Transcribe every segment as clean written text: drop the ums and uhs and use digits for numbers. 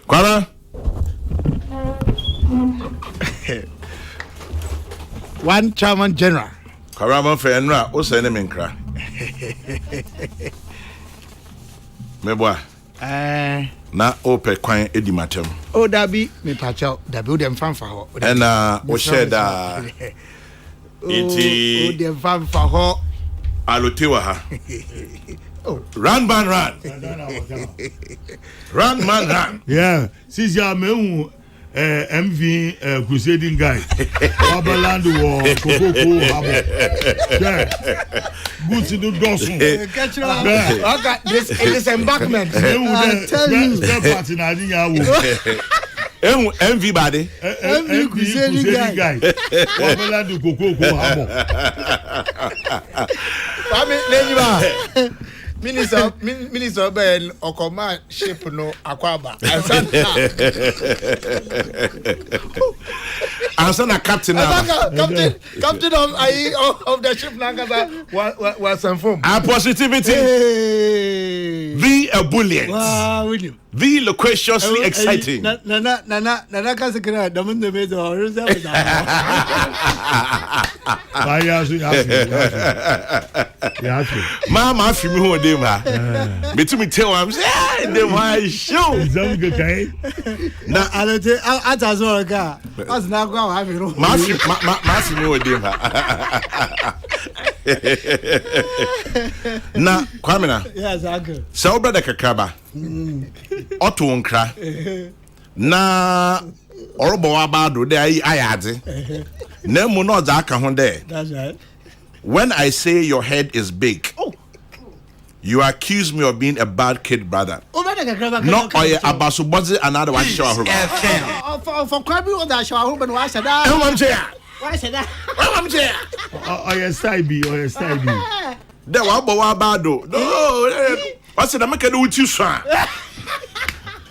Kwara. One chairman general. Kwara man fenra o se ne menkra. Meboa. Na ope kwan edi matem. O dabi me pacha dabi o dem fanfa ho. Na o share da. Iti o dem fanfa ho. Alotewa ha. Run man run. Run man run. Yeah, since ya me MV crusading guy. Wabaland war Kokrokoo habo. Yeah. Good to do dosun. Catch it up. Okay, this embankment. Tell you. Party na di ya wo. MV body. MV crusading guy. Wabaland Kokrokoo habo. Fami lejiba. Minister Ben Okoma ship no akwaba. Ansana captain captain of the ship Nangasa was informed. Our positivity. The ebullient. Wow, William. The loquaciously exciting. Nana kasekera damun bezo oruza was. Mama afimi ho dem ha. Betumi tell am say dem why show. Na alote atazo ka. As na go ha fi ro. Ma afimi ho dem ha. Na Kwamina. Yes, uncle. So brother Kakraba. Oto nkra. Na orobo abado de ayade. Na mu no za aka ho de. That's right. When I say your head is big, you accuse me of being a bad kid, brother. No, oye abasu bozi another one show her. For Krabi or that show but why said that? Why said that? I'm there. Oye style be. There wa abado. No. What's the make do with you, son?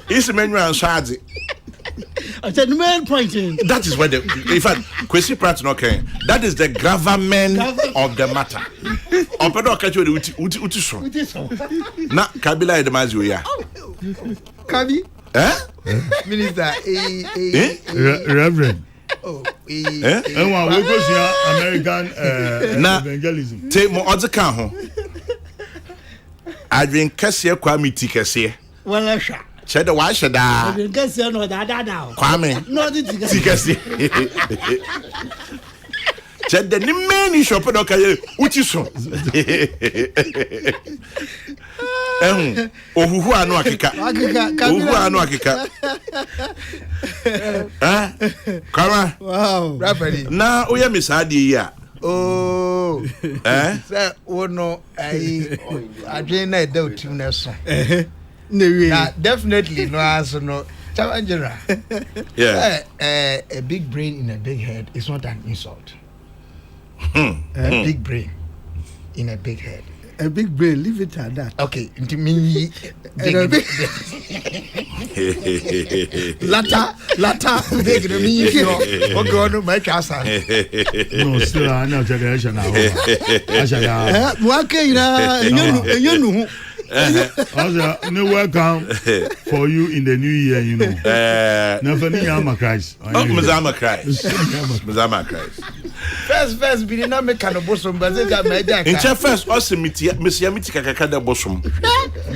It's the menu and Shadi. I said the main point in. That is where the in fact Kwesi Pratt no can. That is the gravamen of the matter. Opedo catch you uti so. Na Kabila edemazi ya. Kabi? Minister Reverend. And we go see American evangelism. Take mo odika ho. Adwen kase kwa miti kase. Well, sha. Said the why should I? Guess you know that now. Kwame. No, the Tikasi. Said the many shop no kaye uti so. Ohuhu anu akika. Ohuhu anu akika. Kara. Wow. Rapidly. Na oya misadi ya. Oh. Say ono ai adwen na e da otim na so. Nah, definitely no answer no. Challenger. Yeah. A big brain in a big head is not an insult. A big brain in a big head. A big brain, leave it at that. Okay, into me. Latter, big me. Oh God, no, my casa. No, still I know generation now. What you know. No welcome for you in the new year, you know. Never Mizama Christ. Mizama Christ. First, we did not make an bosom, but that my dad. In first, also Miss Yamiti Kakada bosom.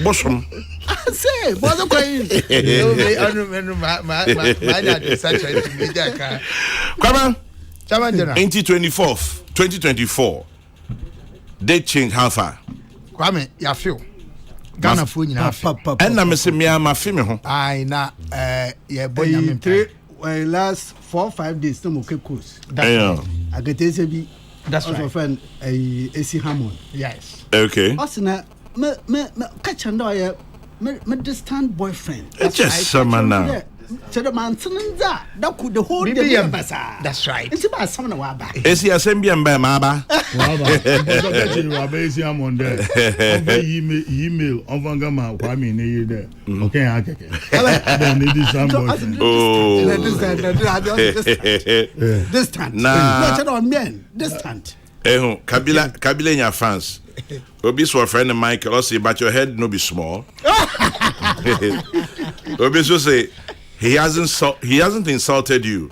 Bosom. I say, what's the point? I remember my dad is such a media. Come on, 2024. They change how far? Kwame, ya feel. Ghana phone na and na me se me am afime ho ai na ye bonya me last 4-5 days to moke course yeah agetese bi that's right friend AC Hammond yes okay osina me catch and me distant boyfriend that's just someone now so the man that could the whole day that's right it's about someone wa ba AC assembly am ba ma ba wa ba so get you wa ba AC Hammond there email on vangama Kwame ne there okay akeke then need some boyfriend distant no on men distant Kabila nya fans obi so friend Michael say but your head no be small Obiso say he hasn't insulted you.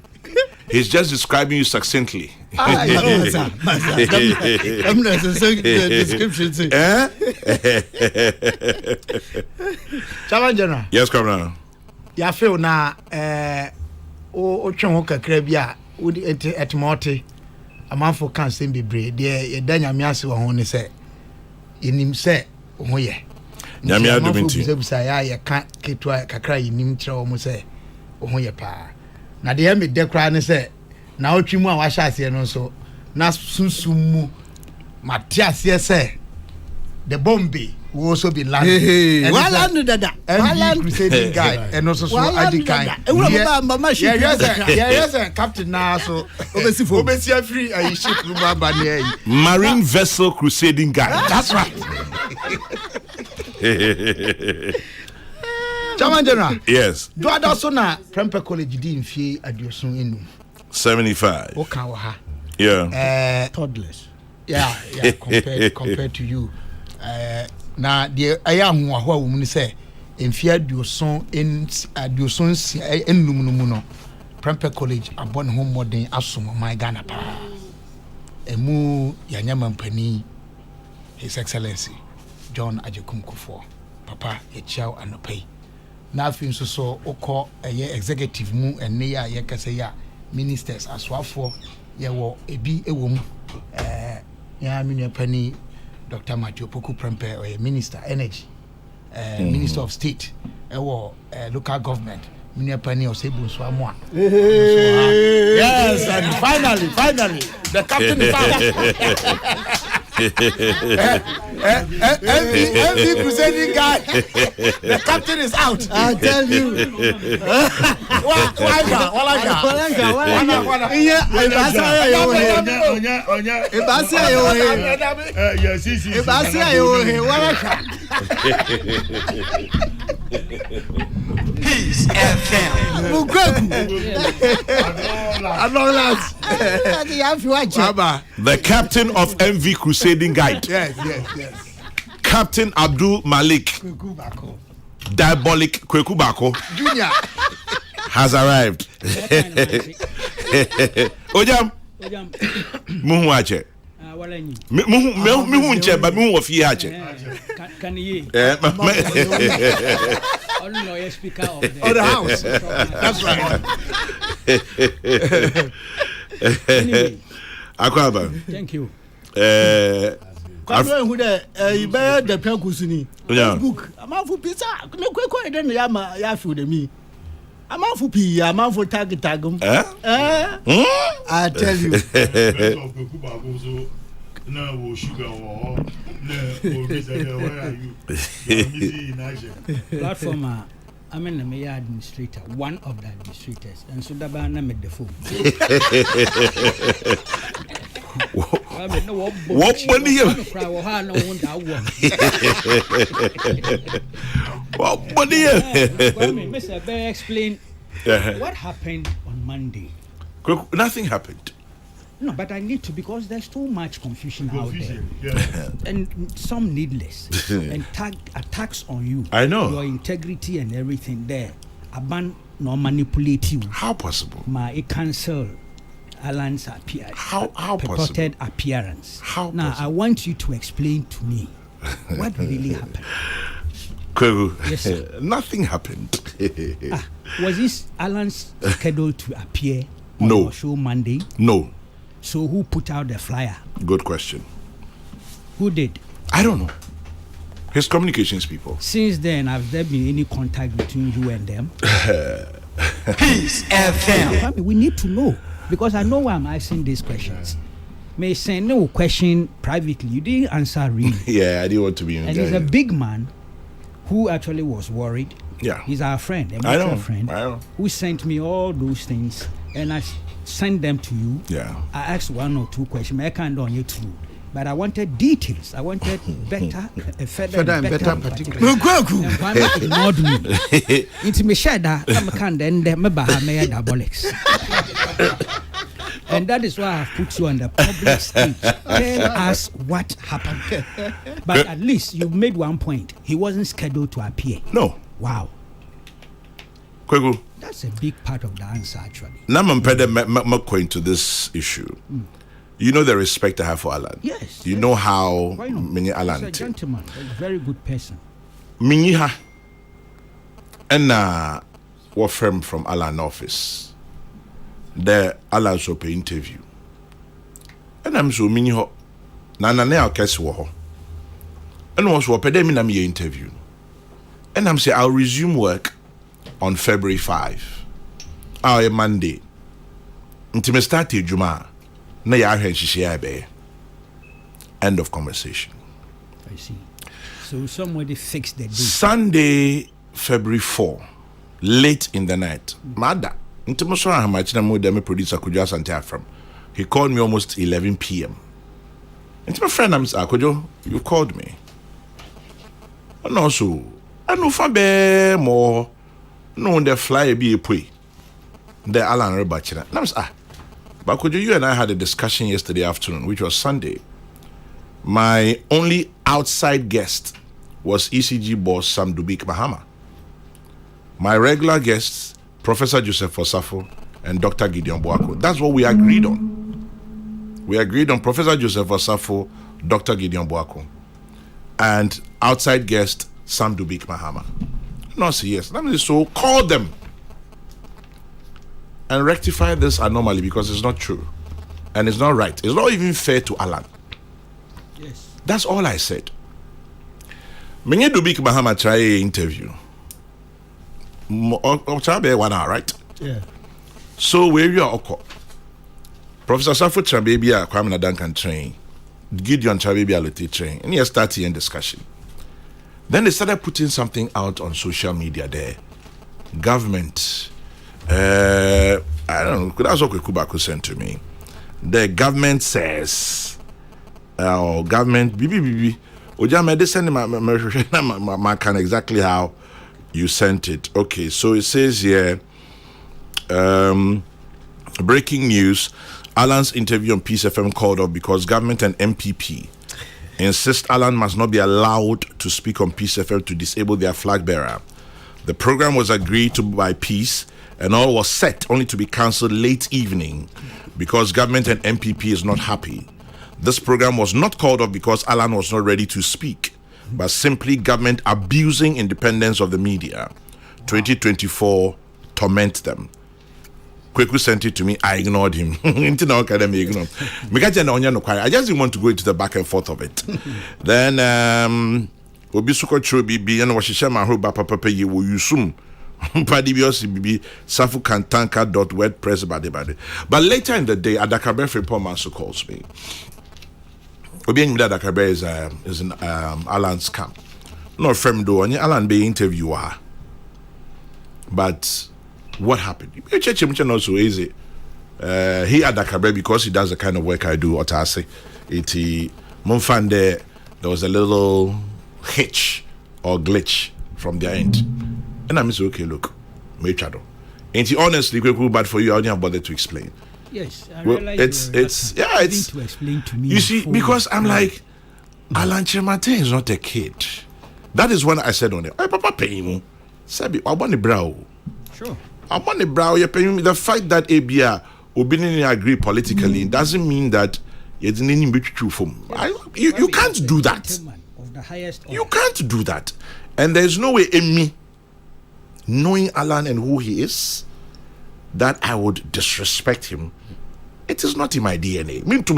He's just describing you succinctly. I'm not the description. Chairman General. Yes, Governor. Ya feel na o twon ho kakra bia wo di etimote amanfo kan sem bebre de ye da nyame ase wo ho ne se yenim se ho ye nyame aduminti busa ya ye ka ketwa kakra yenim kire wo mo se ho ye pa na de me de kra ne se na otwimu a wa hya ase no so na sunsumu matiase se the Bombay will also be landed. Hey, land dada. Land crusading guy and also so Adikai. Yes, Captain now so obesi free a ship marine vessel crusading guy. That's right. Chairman General. Yes. Do also na Prempeh College di mfie adiosun enu. 75. Okay, ha. Yeah. Toddlers. Yeah, compared to you. Na de aya ho aho a wo mu se emfia duoson enum no no Prempeh College abon ho modern asom my Ghana pa emu yanyama mpani His Excellency John Ajekum Kufuor papa ye chiao anopai na afi nso so okọ executive mu ene ya ye kase ya ministers aswafo ye wo ebi ewo mu ya minu pani Dr. Matthew Poku Prempeh or Minister Energy, Minister of State, or local government, Minipani or Sebu Swamwa. Yes, and finally, the captain is out. MV presenting guy, the captain is out. I tell you. Peace FM. The captain of MV Crusading Guide. Yes. Captain Abdul Malik Diabolic Kwekubako Junior has arrived. Ojam. Muhu ache. Muhu nche ba muhu ofie ache. Can you? Only speaker of the house. That's right. Anyway. Akwaba. Thank you. Kwame hu de ibe de penkusini. Book. Amanfo pizza. Me kwekwe de na ya fi de mi. Amanfo pi, amanfo tag. I tell you. No, sugar or Platform. I'm in the mayor administrator, one of the administrators, and so the banner made the phone. What money? What money? Mr. Bear, explain what happened on Monday. Nothing happened. No, but I need to because there's too much confusion out there, and some needless and attacks on you. I know your integrity and everything there. Aban no manipulate you. How possible? My cancel Alan's appearance. How purported possible? Appearance. How now possible? I want you to explain to me what really happened. Kweku, yes, sir. Nothing happened. Was this Alan's scheduled to appear on No. your show Monday? No. So who put out the flyer? Good question. Who did? I don't know. His communications people. Since then, have there been any contact between you and them? Peace FM. We need to know because I know why I'm asking these questions. May send no question privately. You didn't answer really. Yeah, I didn't want to be in. And he's a big man who actually was worried. Yeah. He's our friend, a I know. mutual friend, I know. who sent me all those things, and I sent them to you. Yeah. I asked one or two questions. I can't on you too. But I wanted details. I wanted better, further and better particulars. And why ignored me? It's me share that I'm kind then me bahame diabolics. And that is why I've put you on the public stage. Tell us what happened. But at least you made one point. He wasn't scheduled to appear. No. Wow. Kwegu. That's a big part of the answer, actually. Now I'm going to this issue. You know the respect I have for Alan. Yes. You know how Why not? many Alan. He's a gentleman, a very good person. Minyiha. And what friend from Alan office. The Alan so pay interview. And I'm so minyiho. Nana ne akesi wo ho. And was what pede me na me interview. And I'm say I'll resume work on February 5. A Monday. Until me start Juma. Na ya ahwe nhihye be. End of conversation. I see. So somebody fixed the date. Sunday, February 4, late in the night. Mada. Until me so ahamachi na mo dem producer Kojo Asante from. He called me almost 11 p.m. And my friend, I'm saying, Kojo, you called me. And also, I know for be more. No, the fly be a pui. The Alan Rebachina. And I'm saying, but Kojo, you and I had a discussion yesterday afternoon, which was Sunday. My only outside guest was ECG boss Sam Dubik Mahama. My regular guests, Professor Joseph Osafo and Dr. Gideon Boako. That's what we agreed on. We agreed on Professor Joseph Osafo, Dr. Gideon Boako, and outside guest Sam Dubik Mahama. No, say yes. Let me so call them and rectify this anomaly because it's not true and it's not right. It's not even fair to Alan. Yes. That's all I said. Menye Dubik Mahama try interview. Try 1 hour, right? Yeah. So where you are, Professor Safo Trabebia, Kwame Duncan train, Gideon Trabebia Lute train, and he started in discussion. Then they started putting something out on social media there. Government, I don't know, that's what Kubako sent to me. The government says, government, Ojame, they send my can exactly how you sent it. Okay, so it says here, breaking news. Alan's interview on Peace FM called off because government and MPP insist Alan must not be allowed to speak on Peace FM to disable their flag bearer. The program was agreed to by Peace and all was set only to be cancelled late evening because government and MPP is not happy. This program was not called off because Alan was not ready to speak, but simply government abusing independence of the media. 2024 torment them. Kweku sent it to me. I ignored him. I just didn't want to go into the back and forth of it. Then Obisuko Chobi and Washishama Hoba Papa ye will yusum. Padibiosi bibi Safu Kantanka.wordpress. But later in the day, Adakabe Fripomanso calls me. Obian Adakabe is in Alan's camp. No friend do any Alan be interviewer. But what happened? Also easy. He had Dakabe because he does the kind of work I do. Otase, there was a little hitch or glitch from their end, and I'm saying, okay, look, Mechado. Ain't he honestly bad for you? I didn't bother to explain. Yes, I well, realize it's to explain to me. You see, because I'm like, Alan Chemate is not a kid. That is when I said on it, hey, Papa pay him. Sabi, I want the brow. Sure. I want the brow. You pay me. The fact that ABA Obinini agree politically doesn't mean that you can't do that. Of the highest You can't do that. And there's no way in me, knowing Alan and who he is, that I would disrespect him. It is not in my DNA. Agree to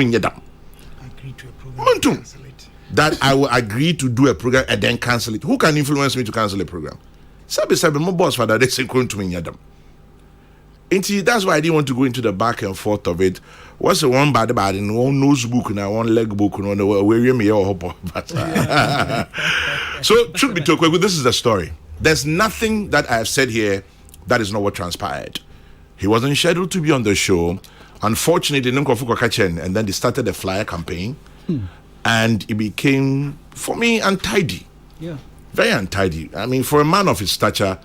a program. Cancel it. That I will agree to do a program and then cancel it. Who can influence me to cancel a program? Sabi my boss father they say going to me yadam. That's why I didn't want to go into the back and forth of it. What's the one bad in one nose book and one leg book and where you may all hope. So truth be told, this is the story. There's nothing that I have said here that is not what transpired. He wasn't scheduled to be on the show. Unfortunately, and then they started the flyer campaign, and it became for me untidy. Yeah. Very untidy. I mean, for a man of his stature,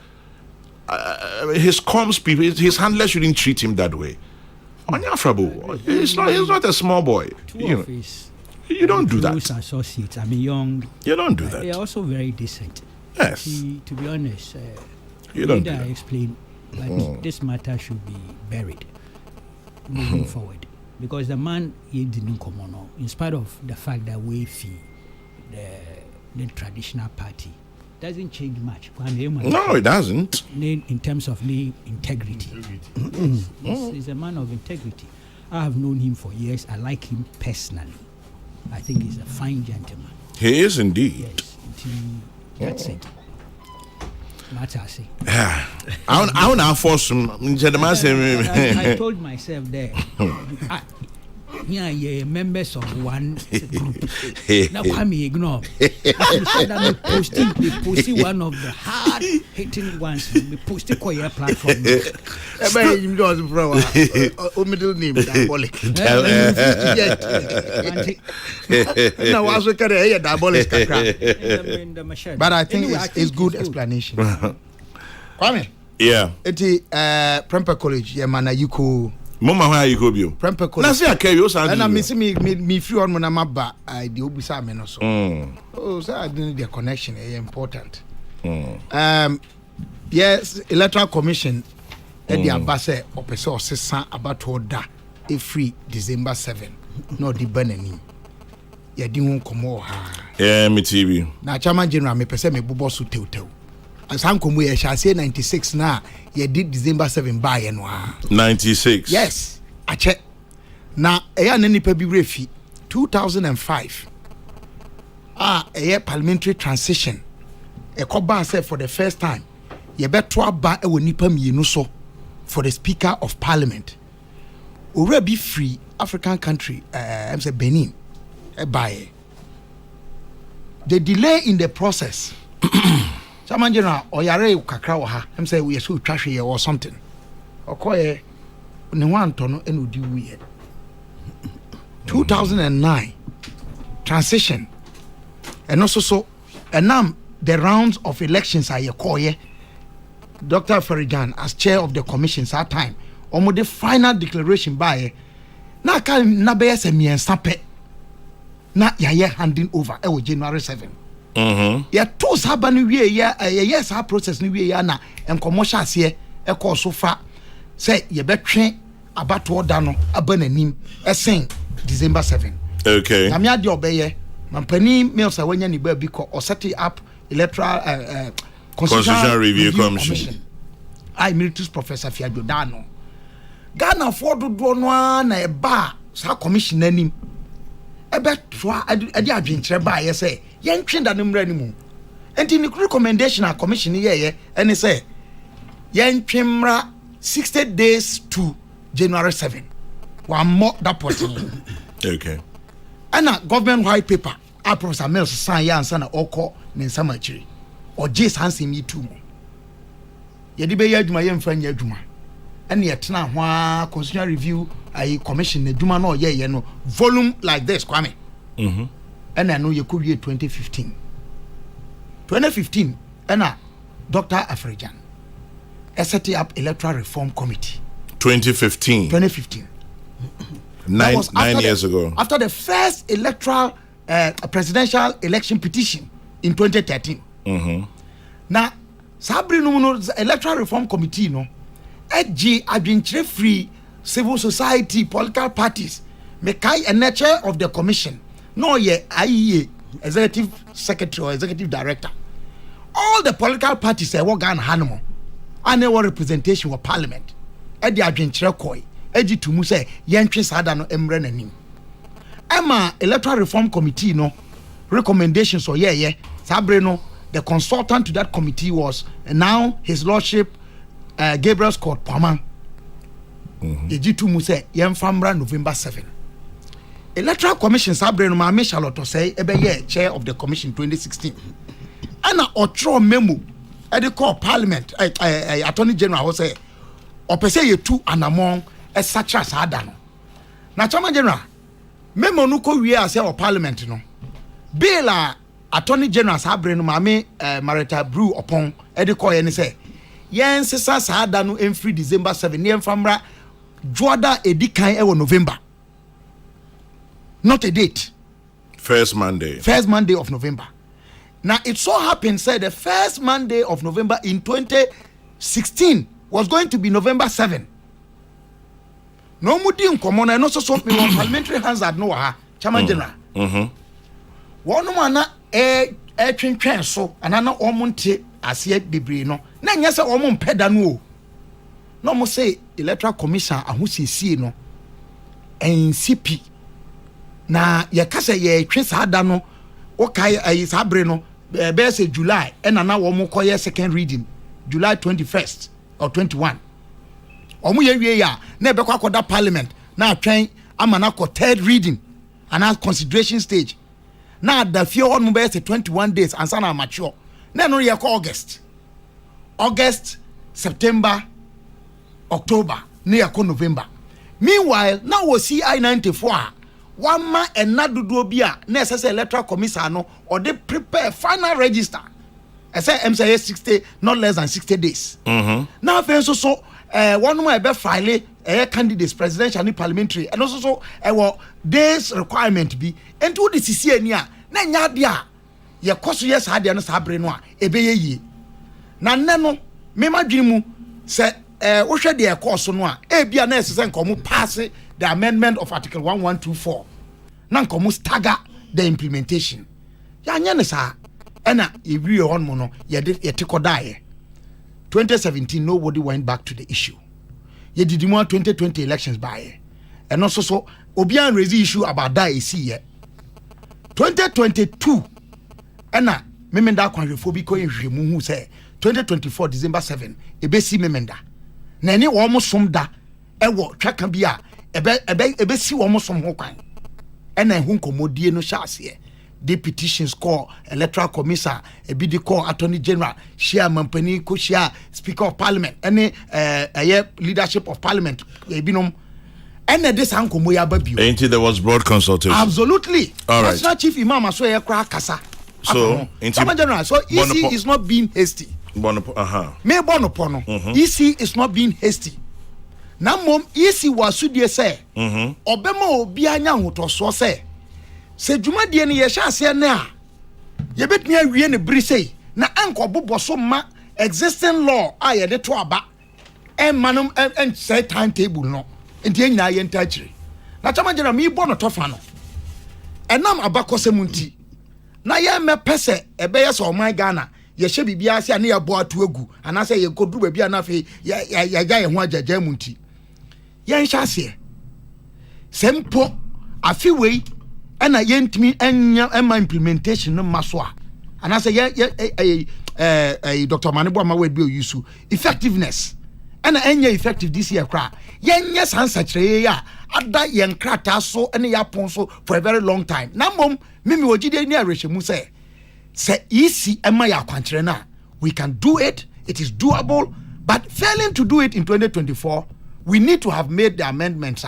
his comms people, his handler shouldn't treat him that way. He's not a small boy. You don't do that. Associates, I mean, young. You don't do that. They're also very decent. Yes. To be honest, you don't do that. I explain. But this matter should be buried moving forward. Because the man didn't come on, in spite of the fact that we fee the traditional party, doesn't change much. No, it doesn't. In terms of the integrity. He's a man of integrity. I have known him for years. I like him personally. I think he's a fine gentleman. He is indeed. Yes, that's it. What I say. I want to force him. I told myself there. Yeah, members of one group. Now come ignore. I'm posting one of the hard hitting ones. We posted Koya platform. Middle name diabolic. Now also can hear diabolic. But I think it's good explanation. Kwame. Yeah. Eti Prempeh College, yeah, man, you cool. Mama, where you go, Bio? Prempeh College. Now, see, I carry you. And I miss me free on my map, I do be some so. Oh, so I didn't the connection is important. Yes, Electoral Commission, the ambassador, Opeso, Sessan, about order, a free December 7, no, the burning. Ya didn't come over. Yeah, me TV. Now, Chairman General, me person, me bubosu teu. As I'm come we shall say 96 now. You did December 7 by and 96. Yes, I check. Now, a nipa bi refi 2005. A parliamentary transition. A coba said for the first time. You better ba e nipa mienu so for the Speaker of Parliament. Already free African country. I'm say Benin. By the delay in the process. Chairman General oyare kakra wo ha em say we so twahwe ye or something okoye ne wanto no eno di wuye 2009 transition and also so enam the rounds of elections are yekoye Dr. Farijan as chair of the commission that time omo the final declaration by na kan na be yesa miensa pe na yaye handing over e January 7. Ya to saba ni wie ya yes ha process ni wie ya na enkomo hya ase e ko so fa say ye betwe abato oda no abananim esen December 7. Okay. Na me ade obeye mampani me so wanya ni ba bi ko o set up electoral constitutional review commission. I emeritus professor Fiajo Dano Ghana for do no na e ba sa commission anim ebe twa ade adwenkyere ba ye say yen twenda no mra ni mu enti ni recommendation a commission ye ene say yen twemra 60 days to January 7 one more that person. Okay. And a government white paper a Professor Mills sign ya answer na oko ne nsama chiri or Jace Hansen me too mo ye di be ya adwuma ye mfa nya adwuma ene ye tena ho constitutional review a commission na adwuma no ye no volume like this Kwame. And I know you could be 2015. 2015, and Dr. Afrijan set up Electoral Reform Committee. 2015. 2015. Nine years ago. After the first electoral presidential election petition in 2013. Now, Sabrina Electoral Reform Committee, no, EG adventure free civil society, political parties, Mekai and nature of the commission. No, IEA, executive secretary or executive director. All the political parties say what Ghana Hanamo, and our representation of parliament. At the adventure koi, Eji Tumu say Yentri Sadano Emrenanim. Emma Electoral Reform Committee no recommendations or Sabrino, the consultant to that committee was now His Lordship Gabriel Scott Paman. Eji Tumu say Yemfamra November 7. Electoral Commission Sabrina Mame Charlotte say ebe chair of the commission 2016. Ana otro memo e dey call parliament attorney general say opese ye tu anamon e sacha sada no. Na chairman general memo no ko wie ase o parliament no. Bill attorney general Sabrina Mame Marita Brew upon e dey call ye say yen sesa sada no emfree December 7 yen famra joada edikan e wo November. Not a date. First Monday of November. Now it so happens that the first Monday of November in 2016 was going to be November 7. No mudi nkomo na no so me one parliamentary Hansard no ha chairman general. One man na twentwen so anana omonte ase bebre no na nya se omo mpeda no o. No mo say electoral commission ahosiesie no NCP na ye kase ye twe saada no o kai ayi sabre no be say July and na wo mo koye second reading July 21st or 21 omo ye wie ya na e be kwa koda parliament na atwen amana ko third reading and as consideration stage na da fie on mo be say 21 days and sana mature na no ye ko August September October na ye ko November. Meanwhile now we see I-94 one man and not do be a necessary electoral commission no or they prepare final register. I say MCA 60 not less than 60 days. Now so one more be file candidates presidential and parliamentary and also so days requirement be and to the CC ania na nya dia ye koso yes ha dia no sabre no a ebe ye na nne no me madwemu se wo hwe de course no a e bia na esese nkomo pass the amendment of article 1124 na nkomo stagger the implementation ya nya ne sa ena ewie on mo no ye tekodae 2017 nobody went back to the issue ye did more 2020 elections by and also so obian raise issue about that see ye 2022 ena memenda kwanhwefo ko ehwemu hu say 2024 December 7 ebesi memenda na ni wo mosom da ewo twaka bi a ebesi wo mosom ho kwan ena hu nkomodie no hyase the petitions call electoral commission ebidi call attorney general share mampani ko share speaker of parliament any leadership of parliament ebinom ena this ankomo ya babio ain't there was broad consultation absolutely all right national chief imam aso ye kra kasa so chairman general so EC is not being hasty me bonopo no EC is not being hasty na mom EC wasudie say obema obi anya hotoso say se dwumadie ne ye hyase ne a ye betumi awie ne biri sei na anko boboso ma existing law a ye de to aba manum and say timetable no enti nyina ye ntachire na chama jira mi bo no tofa no enam abakose munti na ye me pese ebe ye so my Ghana ye hye bibia se na ye bo ato agu ana se ye kodru ba bia na fe ya ga ye ho ajaja munti ye hyase sempo afi wei ena yentimi enya ema implementation no maso a ana say Dr. Manebo Amawe bi oyusu effectiveness ena enya effective this year kra yenya sansa kire ya ada yen krata so ena ya pon so for a very long time na mom mimi wogide ni arehemu say EC ema ya kwankire na we can do it is doable but failing to do it in 2024 we need to have made the amendments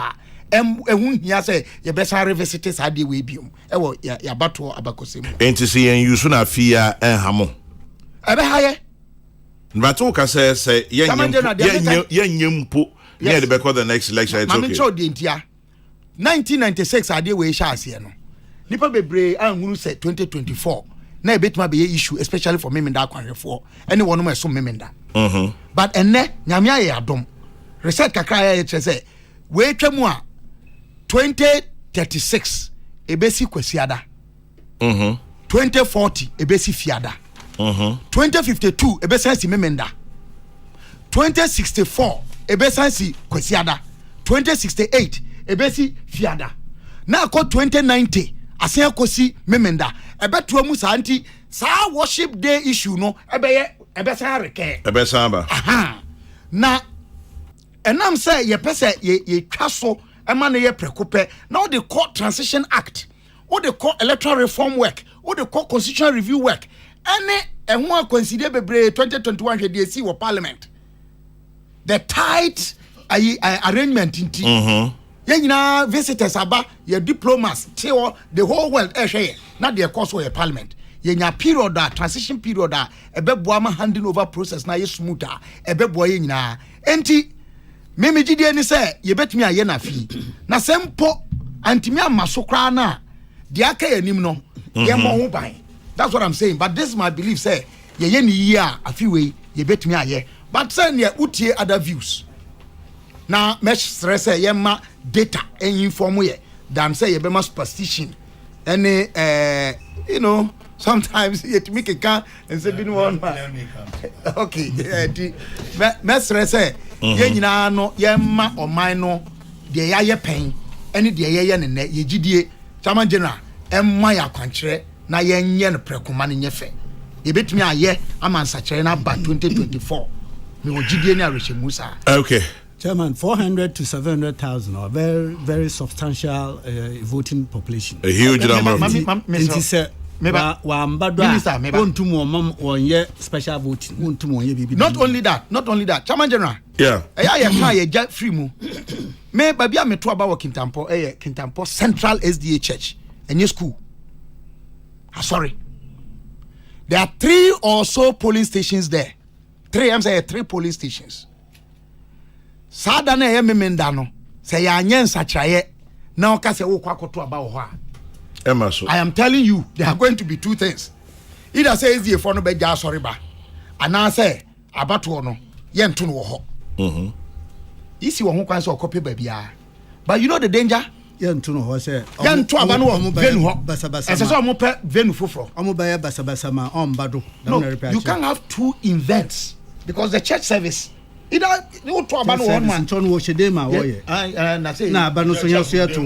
ehun hia say ye besa revisit sade we biom ewo ya bato abakosem enti se yen yusu na afia enhamo ebe haye nbato ka say yen nyempo near the back of the next election it's okay show the entia 1996 ade we sha ase no nipa bebre anhunu say 2024 na ebetuma be issue especially for memenda kwanhefo any one no so memenda but enne nyame aye adom research kakra ya say we twemu a 2036 ebesi kwasiada 2040 ebesi fiada 2052 ebesansi memenda 2064 ebesansi kwasiada 2068 ebesi fiada na ko 2090 asen akosi memenda ebeto mu santi sa worship day issue no ebesan reke ebesan ba na enam say ye pese ye twaso ema na ye prekope now the court transition act or the court electoral reform work or the court constitutional review work any ehun consider bebre 2021 hwe dey see wo parliament the tight arrangement inti ye nyina visitors aba ye diplomats till the whole world ehwe na the course of parliament ye nya period transition period ebeboa ma handing over process na ye smoother ebeboa ye nyina enti meme gidie ni say ye betumi aye na fi na sempo antimi amasokra na de aka yanim no ye mo ho ban that's what I'm saying but this is my belief say ye ni yi a afi we ye betumi aye but send ye utie other views na mesh stress ye ma data and inform ye than say ye be ma superstition any you know sometimes you make a car and say bin one man okay me stress ye nyina no ye ma oman no de ye pen any de ye ne ye gidie chairman general emma ya kwankyere na ye nye no prekoma ne nyefe ye betumi aye amansa kyere na ba 2024 me ogidie ne arehye musa. Okay, Chairman, 400 to 700,000 or very, very substantial voting population. A huge number of Minister, special voting. not only that, Chairman General. yeah. I try get free mu. Me baby am to about Kintampo Central SDA Church and your school. Sorry. There are 3 or so polling stations there. 3 polling stations. Sada na memenda no say ya nyensa chaye na oka se wo kwakoto aba wo ha. Emaso. I am telling you there are going to be 2 things. Either say is the for no be ja sorry ba. Ana say abato no ye nto no wo ho. Isi wo ho kwan say okope ba bia. But you know the danger? Ye nto no ho say ye nto aba no wo venu ho. Basabasa. Ese so mo pe venu foforo. Omo ba ya basabasa ma ombado. No, you can't have 2 events because the church service either you to about one man turn wo shedema wo ye na say na aba no so ya to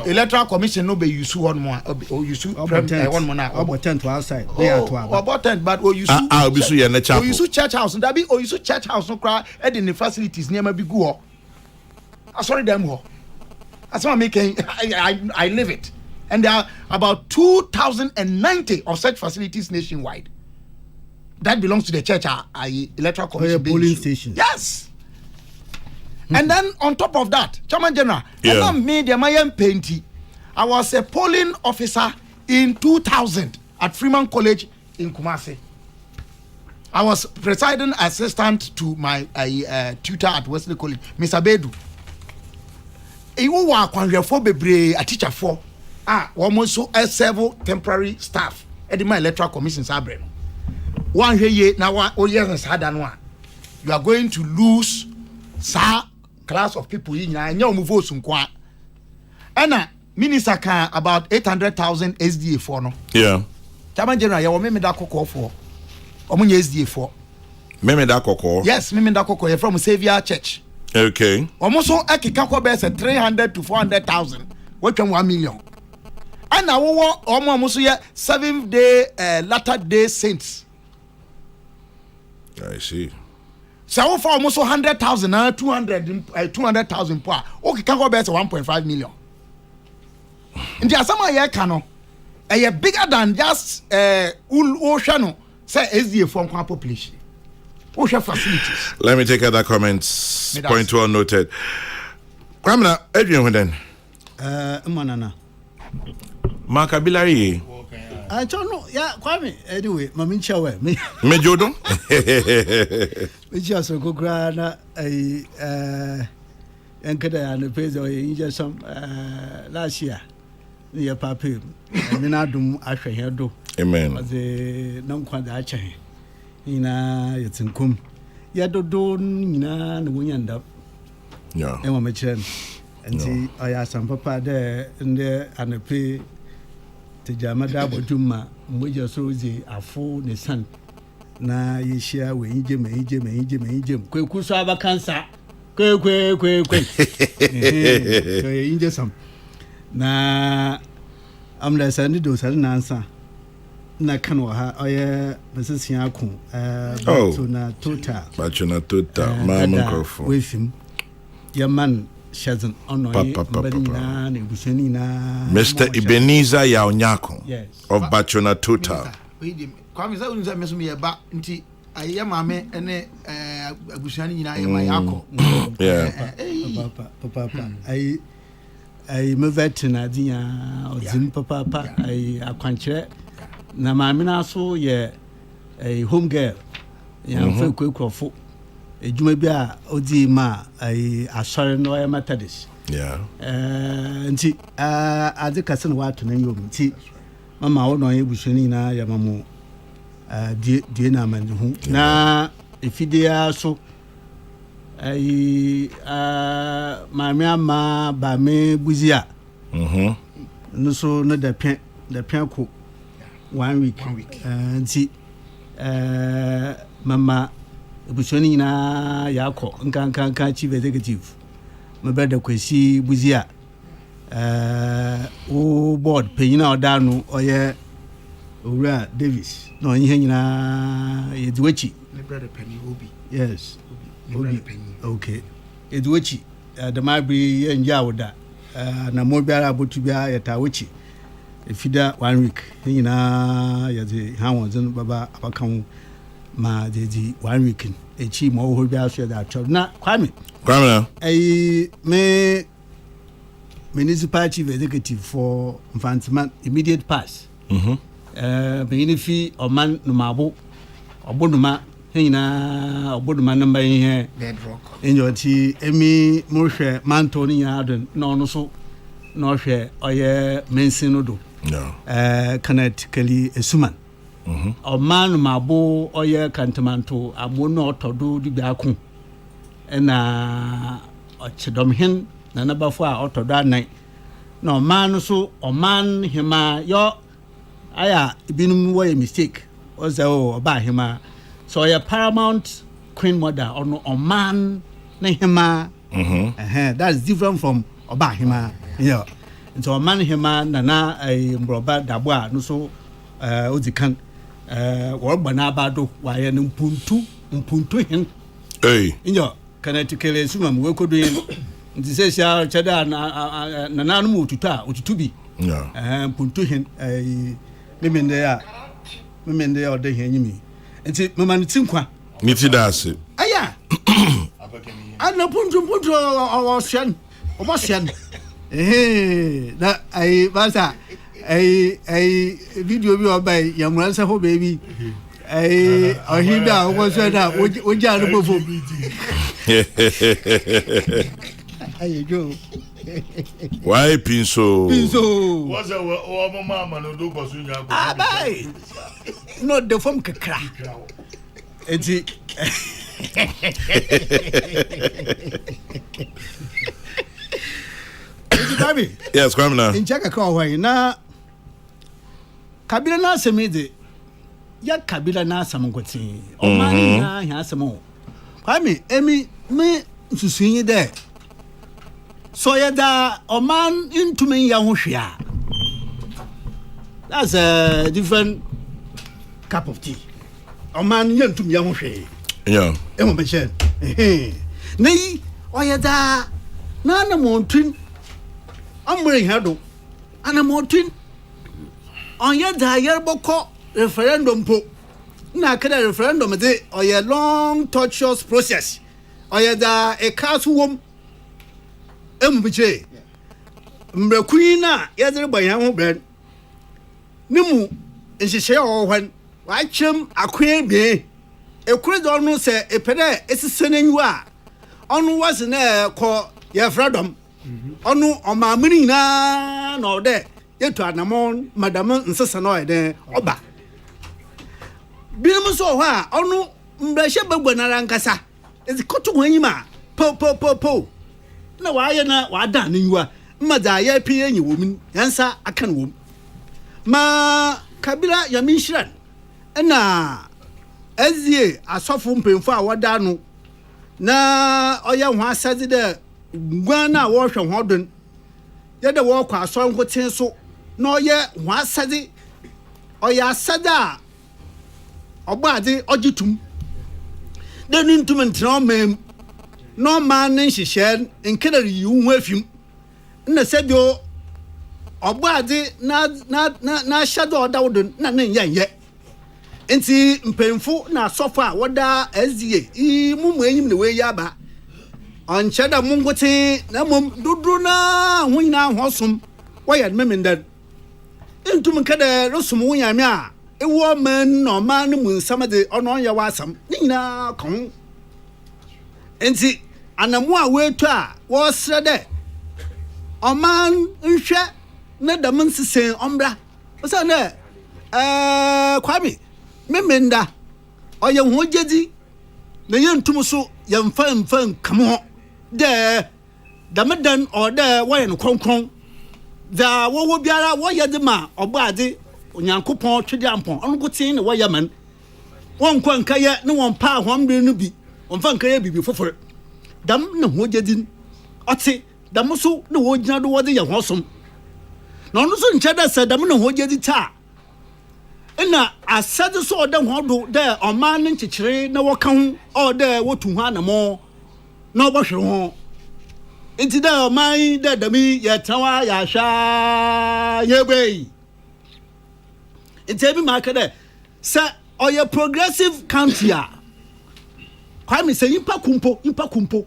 electoral commission no be use one more or use one more na about tent to outside they are to about tent but or use be so ye na chapel or use church house that be or use church house no cry e the facilities near ma bi gu ho sorry them ho as I making I live it and there are about 2,090 of such facilities nationwide. That belongs to the church, electoral commission. Polling station. Yes. And then on top of that, Chairman General, yeah. I was a polling officer in 2000 at Freeman College in Kumasi. I was presiding assistant to my tutor at Wesley College, Mr. Bedu. Iwo wa kwanhwefo bebre a teacher for almost so several temporary staff at my electoral commission sabre. One here now you are going to lose class of people in your and minister can about 800,000 SDA for no. Yeah. Chairman General, you want me that Kokrokoo for SDA for. Meme da Kokrokoo. Yes, Meme da Kokrokoo. You're from Savior Church. Okay. Almost so Ekikako best 300 to 400,000. What 1 million. And now almost 7-day latter day saints. I see. So for almost 100,000, 200,000 per. Okay, can go best 1.5 million. And there are some here cano. A bigger than just ocean. Say SDA from population. Ocean facilities. Let me take other comments. Point well noted. Kwamna, Adrian Wenden. Manana. Makabillary. I don't know. Yeah, Kwame. Anyway, Mami Chawe. Me Jodo. We just go grana enkada and pay the some last year. Near Papi. And then I do actually here do. Amen. The non quite actually. It's in cum. Do na no end up. Yeah. And one mention. And see, I asked some papa there and there and pay. Te jamada boduma mmoja sozi afo ne san na yeshia we ije kweku so aba cancer kwe inje sam na amla sani do sari na ansa na kanwa ha oye besisia ku batuna total ma microphone we film yaman Shazan on Mr. Ebenezer Yaonyako of Bachona Total. Kwame za unza mesumi ya ba nti aye maame ene agushani nyina aye mayako. Yeah. Papa ai mevet na dia ozim papa ai akwankyere na maame na so ye home girl ya fa kwekofo ejuma bi a odi ma ai asore no ya methodist. Yeah. Nti ade kase no wato na yom nti mama wo no ye bushani na ya mamu die na manhu na efidia so maame ama ba me buzia no so no the pen ko 1 week nti mama ebushoni na yakọ nkankan chief executive mabeda kwesi buzia o board peyina odanu oye owura Davis no ihe nyina yediwachi ne brother penny obi yes obi penny okay yediwachi the mabri yenja woda na mo biara abotu bia yetawachi efida 1 week nyina yedi ha wonzen baba abakan ma dedi 1 week echi mo ho bia so da tro na kwame me municipal chief executive for Mfantsman immediate pass me fi oman no mabo oboduma hina oboduma namba ihe bedrock enjoti emi mo hwe manto ni adon na ono so na hwe oye mensin no do kinetically esuman oman mabo oye kantamanto amono otodo dibiaku na ochedom hin na nabafo a otodo anan na oman so oman hima yo aya ibinum wo mistake ozo oba hima so ya paramount queen mother ono oman na hima that's different from oba hima yeah so oman hima na mbroba dabwa no so odzikan wo gba na abado wa ye mpuntu hin inyo kanatikele suma we kodo yin nti se sha cheda na nanu mu otutu bi mpuntu hin memende ya ode hin nyimi nti mama ni tinkwa ni ti dase aya ana puntu o shan na basa video bi obai ya muransa ho baby ohida o so da o ja no bofo ayo why pinso what's a o mama no do ko sunya ko abai no the form kakra enti Baby yes come now in check ka ho na kabila na semede ya kabila na samnkoti o mani na hia samo kwame emi me susunyi de so ya da o man intumen ya ho hwea that's a different cup of tea o man yantum ya ho hwea yeah e mo be chen nei o ya da na na mo twin amre hado ana mo twin on ya da yerboko referendum po na kada referendum de o ya long tortuous process o ya da e kasu wom embiche mbrekuni na ya dere bayan ho bred nimu nhihye o hwan wa chem akwe be ekure do no se epede esisene a onu was na ko ya freedom onu omamini na no de yetu anamon madam nsesa no ede oba binom so ho a onu mbrehye bagwanara nkasa ezi koto hanyima po na waye na wada nyiwa mmadza ya pie enyi wom yansa aka no wom ma kabila ya minshiran na ezie asofo mpemfo a wada no na oya ho asade de gwan na wo hwe ho don ye de wo kwa aso nkoten so na oya ho asade oya asade a ogbade ogitum de nintum ntra mem no man nhihye nkere yu ho afim na sedio ogbade na shadow dawdon na nyanye enti mpemfo na sofa woda azie mumu enyim ne we yaba oncheda mungote na mom dudru na hunyina hosom waya memendan entum kada rusum hunyame a ewo man no man mu nsamade ono ya wasam nyina kon enti anamu a wetu a wo srede oman nhwe na dam nsisen ombra osa na kwami memenda oye ho jedi na yentum so yemfa kamo ho de damadan or de wo ye no kronkron da wo biara wo ye de ma obaade onyankopon twede ampon ono kotin ne wo ye man won kwanka ye ne won pa ahombre no bi won fa nka ye bibi fofore dam na ho jedin ɔte dam so ne wo gyina do wo de ye ho som na ono so nche da sa dam na ho jedi ta ina asade so ɔda ho do de ɔman ne nkyekere na wo ka ho ɔda wo tu ho anamo na ɔbɔhwe ho inti da ɔman da dami ye tawa ya sha ye bei inti bi ma ka de sa ɔyɛ progressive country a kwame sɛ impa kumpo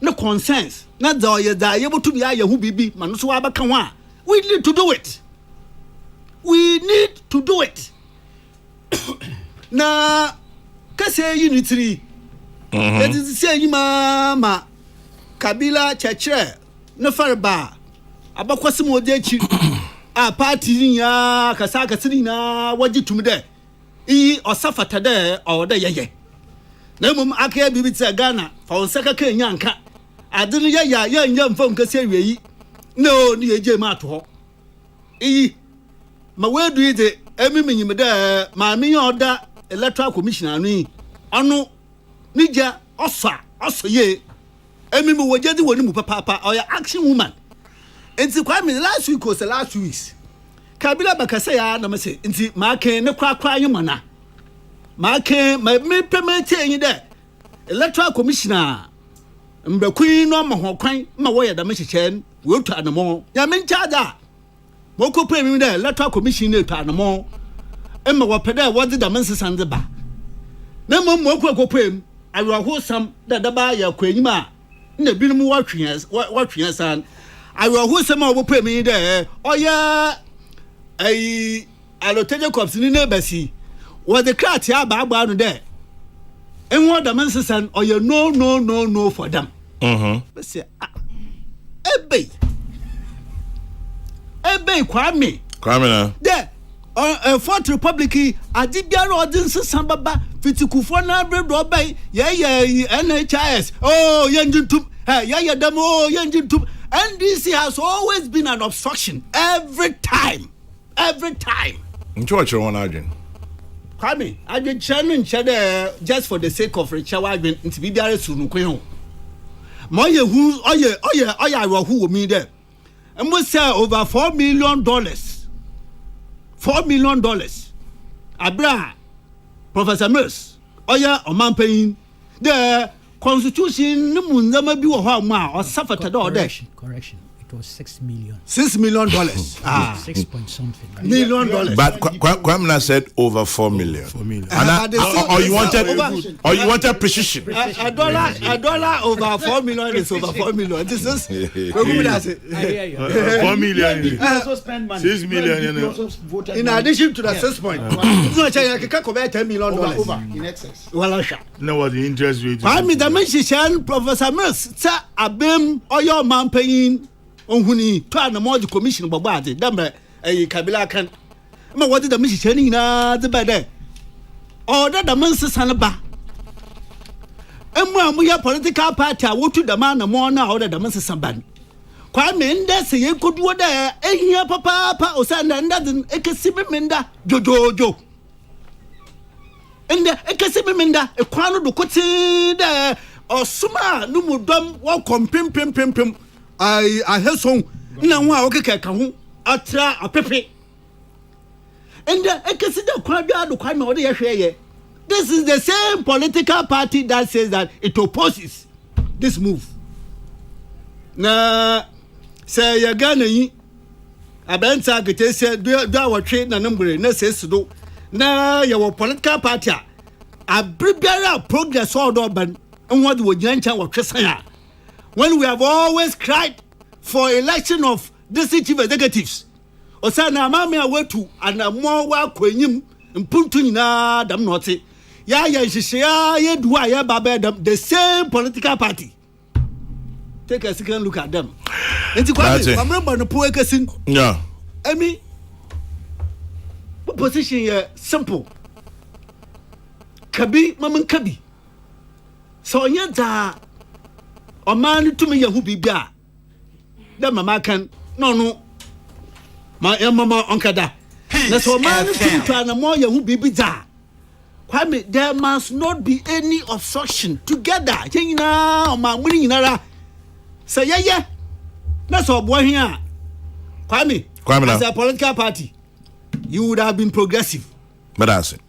ne consensus na da ɔyɛ da ye botu bi ayɛ hu bibi ma no so abaka ho a we need to do it na kase unity it is say yi ma kabila chechere ne farba abakwase mo de chi a party ya kasa na waji tumde yi osafata de o de yeye na mum aka bibi tsa Ghana fa on saka kan yanka adini ya nya mfa nkase wiyi no ni eje ma to ho iyi ma wedu ide emi minyim de ma mi oda electoral commission anu ono nija osa ye emi mi wojedi woni mu papa oya action woman enti kwa mi last week was last 2 weeks kabila bakasa ya na me say enti ma kan ne kwa yimana ma kan me permit yin de electoral commissioner mbakun no ma ho kwan ma wo ye da me hyechen wo tu anamo ya me nchaja moko pe mi de electoral commission ne tu anamo emma wo pede wo de da me nsesan de ba na moko akopem awo sam da ba ya kwanyima na binum watwe san awo sam a wo pe mi de oya ai aloteje cops ni na basi wo de krat ya ba no de enwo da me nsesan oya no for them basi ebe kwame na de Fourth Republic adibiara odinse sambaba fitikufo na bredo bay ye NHIS yenjintum ye demo yenjintum NDC has always been an obstruction every time nchocho won agin kwame agin chanu nchede just for the sake of rechawa agin nti bibiara sunu kwen ho mo ye hu oye arohu wo mi de mo say over $4 million $4 million abra Professor Mills oya omanpayin the constitution ni munzama bi wo ho ama o safata da ode correction it was $6 million 6 million 6 point something right? $million but Kwamna said over 4 million and or you wanted precision a dollar over 4 million is over 4 million this is I hear you 4 million you also spend money 6 million in addition to the 6 point so check ka ko $10 million over in excess wala sha no what the interest rate I mean the mention Professor Mills sa abem oyo manpayin onhuni to anamo the commission bobo ade dambe kabila kan ma wodi da mishi chani na de bade order da mansesan ba emu amuya political party wotu da ma na mo na order da mansesan ban kwa me nda se ye koduo da ehia papa osanda nda den ekesibe menda jojojo nda ekesibe menda ekwano do koti da osuma no mudom wo kompempempempem I heson na ho a okeka ka ho atra apepe and ekesi da kwa bia do kwa me ode ye hweye this is the same political party that says that it opposes this move na say ya Ghana yi abenta gete se do awotwe na number na sesido na ya wo political party a bribiara progress all do ban enwo de wo gyancha wo twesan a when we have always cried for election of these chief executives osana amame awetu anamo wa kwanyim mpuntu nyina dam note ya hihia ya duwa ya baba dam the same political party take a second look at them enti kwa remember no po ekasin yeah emi position simple kabi mamun kabi So yet, a man to me who be bia. Then Mama can no. My mama onkada. That's a man to a more who be bizarre. Kwame, there must not be any obstruction together. China, my winning nara. Say, yeah. That's all boy here. Kwame, as a political party, you would have been progressive. But that's it.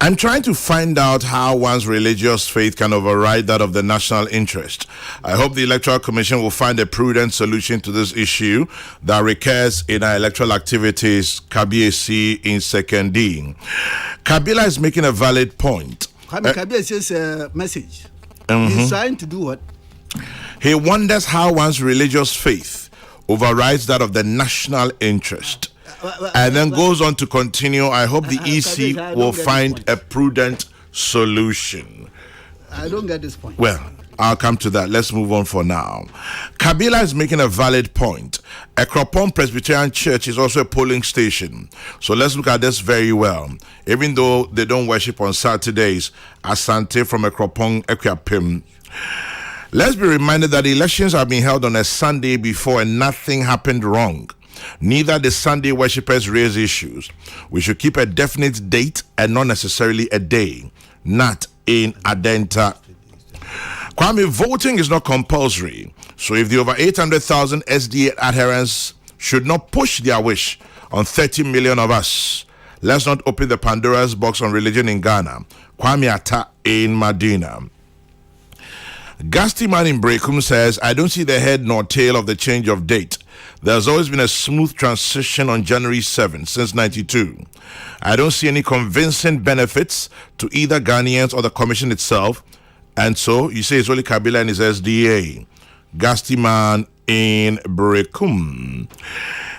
I'm trying to find out how one's religious faith can override that of the national interest. I hope the Electoral Commission will find a prudent solution to this issue that recurs in our electoral activities. Kabiesi in second D. Kabila is making a valid point. Kabila says a message. He's trying to do what? He wonders how one's religious faith overrides that of the national interest. And then goes on to continue, I hope the EC will find a prudent solution. I don't get this point. Well, I'll come to that. Let's move on for now. Kabila is making a valid point. Ekropong Presbyterian Church is also a polling station. So let's look at this very well. Even though they don't worship on Saturdays, Asante from Ekropong Ekwapim. Let's be reminded that elections have been held on a Sunday before and nothing happened wrong. Neither the Sunday worshippers raise issues. We should keep a definite date and not necessarily a day. Not in Adenta. Kwame, voting is not compulsory. So if the over 800,000 SDA adherents should not push their wish on 30 million of us, let's not open the Pandora's box on religion in Ghana. Kwame Atta in Medina. Gasti Man in Brekum says, I don't see the head nor tail of the change of date. There's always been a smooth transition on January 7th since 92. I don't see any convincing benefits to either Ghanaians or the commission itself. And so, you say it's only Kabila and his SDA. Gasti Man in Brekum.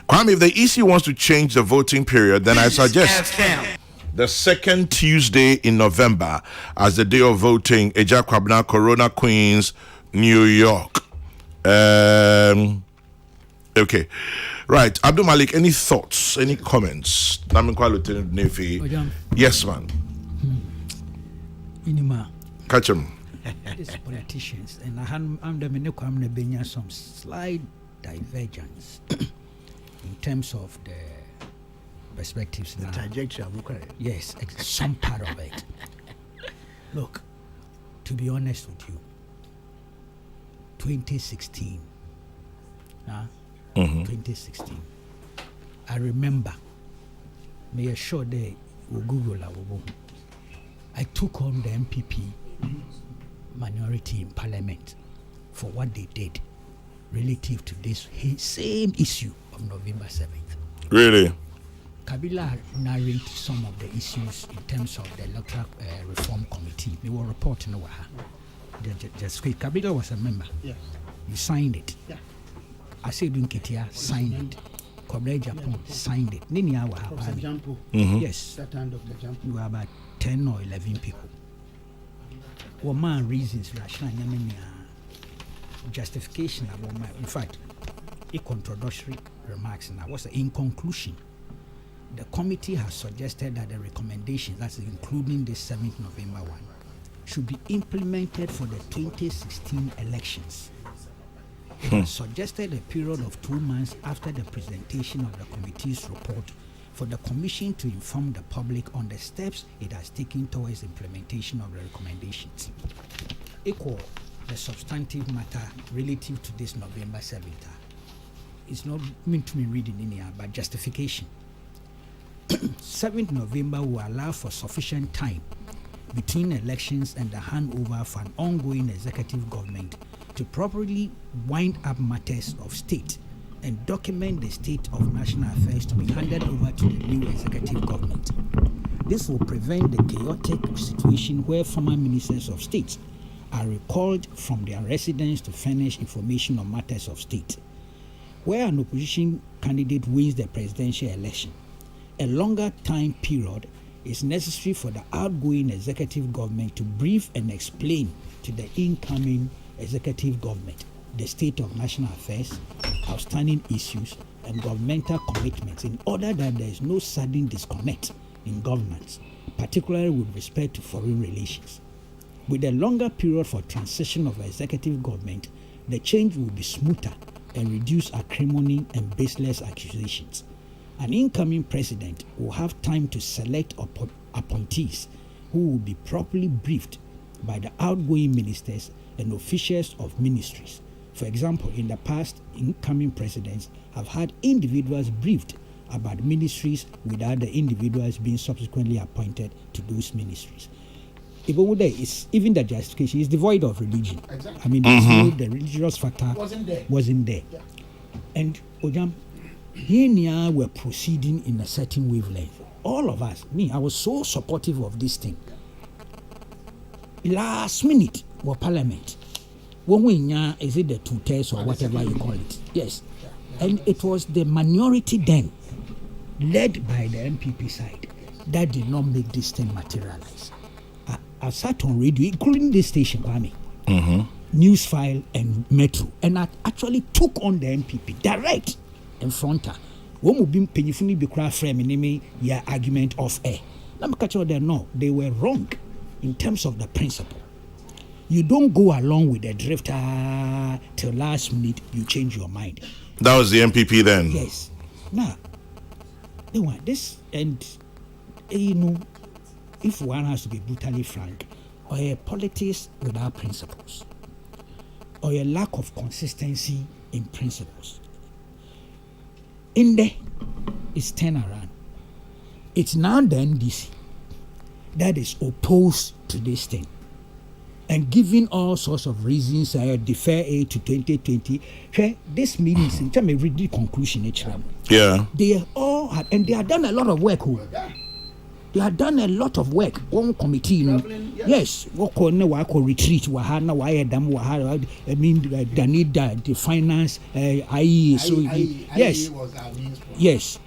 Kwame, if the EC wants to change the voting period, then I suggest the second Tuesday in November as the day of voting. Eja Kwabna, Corona, Queens, New York. Okay. Right. Abdul Malik, any thoughts, any comments? Lieutenant Nefi. Yes, man. Catch him. These politicians, and I'm the Minnekwamne some slight divergence in terms of the perspectives. The trajectory of Ukraine. Yes, some part of it. Look, to be honest with you, 2016. 2016. I remember, may assure they will Google. I took on the MPP minority in Parliament for what they did relative to this same issue of November 7th. Really? Kabila narrated some of the issues in terms of the electoral reform committee. They were reporting over her. Just Kabila was a member. Yeah. You signed it. Yeah. I said Ketia signed it. Kobre Japan signed it. For example, yes. that end of the jump. You were about 10 or 11 people. Well, my reasons rational justification about my, in fact, a controversial remarks now was in conclusion. The committee has suggested that the recommendations, that's including the 7th November one, should be implemented for the 2016 elections. It has suggested a period of 2 months after the presentation of the committee's report for the Commission to inform the public on the steps it has taken towards implementation of the recommendations. Equal the substantive matter relative to this November 7th. It's not meant to be reading in here, but justification. 7th November will allow for sufficient time between elections and the handover for an ongoing executive government to properly wind up matters of state and document the state of national affairs to be handed over to the new executive government. This will prevent the chaotic situation where former ministers of state are recalled from their residence to furnish information on matters of state. Where an opposition candidate wins the presidential election, a longer time period is necessary for the outgoing executive government to brief and explain to the incoming executive government the state of national affairs, outstanding issues, and governmental commitments in order that there is no sudden disconnect in governance, particularly with respect to foreign relations. With a longer period for transition of executive government, the change will be smoother and reduce acrimony and baseless accusations. An incoming president will have time to select appointees who will be properly briefed by the outgoing ministers and officials of ministries. For example, in the past, incoming presidents have had individuals briefed about ministries without the individuals being subsequently appointed to those ministries. Even the justification is devoid of religion. Exactly. I mean, the religious factor wasn't there. Yeah. And Ojam, here were proceeding in a certain wavelength. All of us, I was so supportive of this thing. Last minute, for Parliament, when we is it the 2/3 or whatever you call it? Yes. And it was the minority then, led by the MPP side, that did not make this thing materialize. I sat on radio, including this station, Kwame, News File and Metro, and I actually took on the MPP direct in front of. When we been painfully be cry frame your argument of air. Let me catch you there. No, they were wrong in terms of the principle. You don't go along with the drifter till last minute. You change your mind. That was the MPP then. Yes. Now, they want this, and if one has to be brutally frank, or a politics without principles, or a lack of consistency in principles. In there, it's turnaround. It's now the NDC that is opposed to this thing and giving all sorts of reasons, defer aid to 2020. This means, in terms of read the conclusion, yeah, they all had, and they have done a lot of work. They had done a lot of work. One committee, yes, what retreat, I mean, they need the finance, IE, so yes, yes.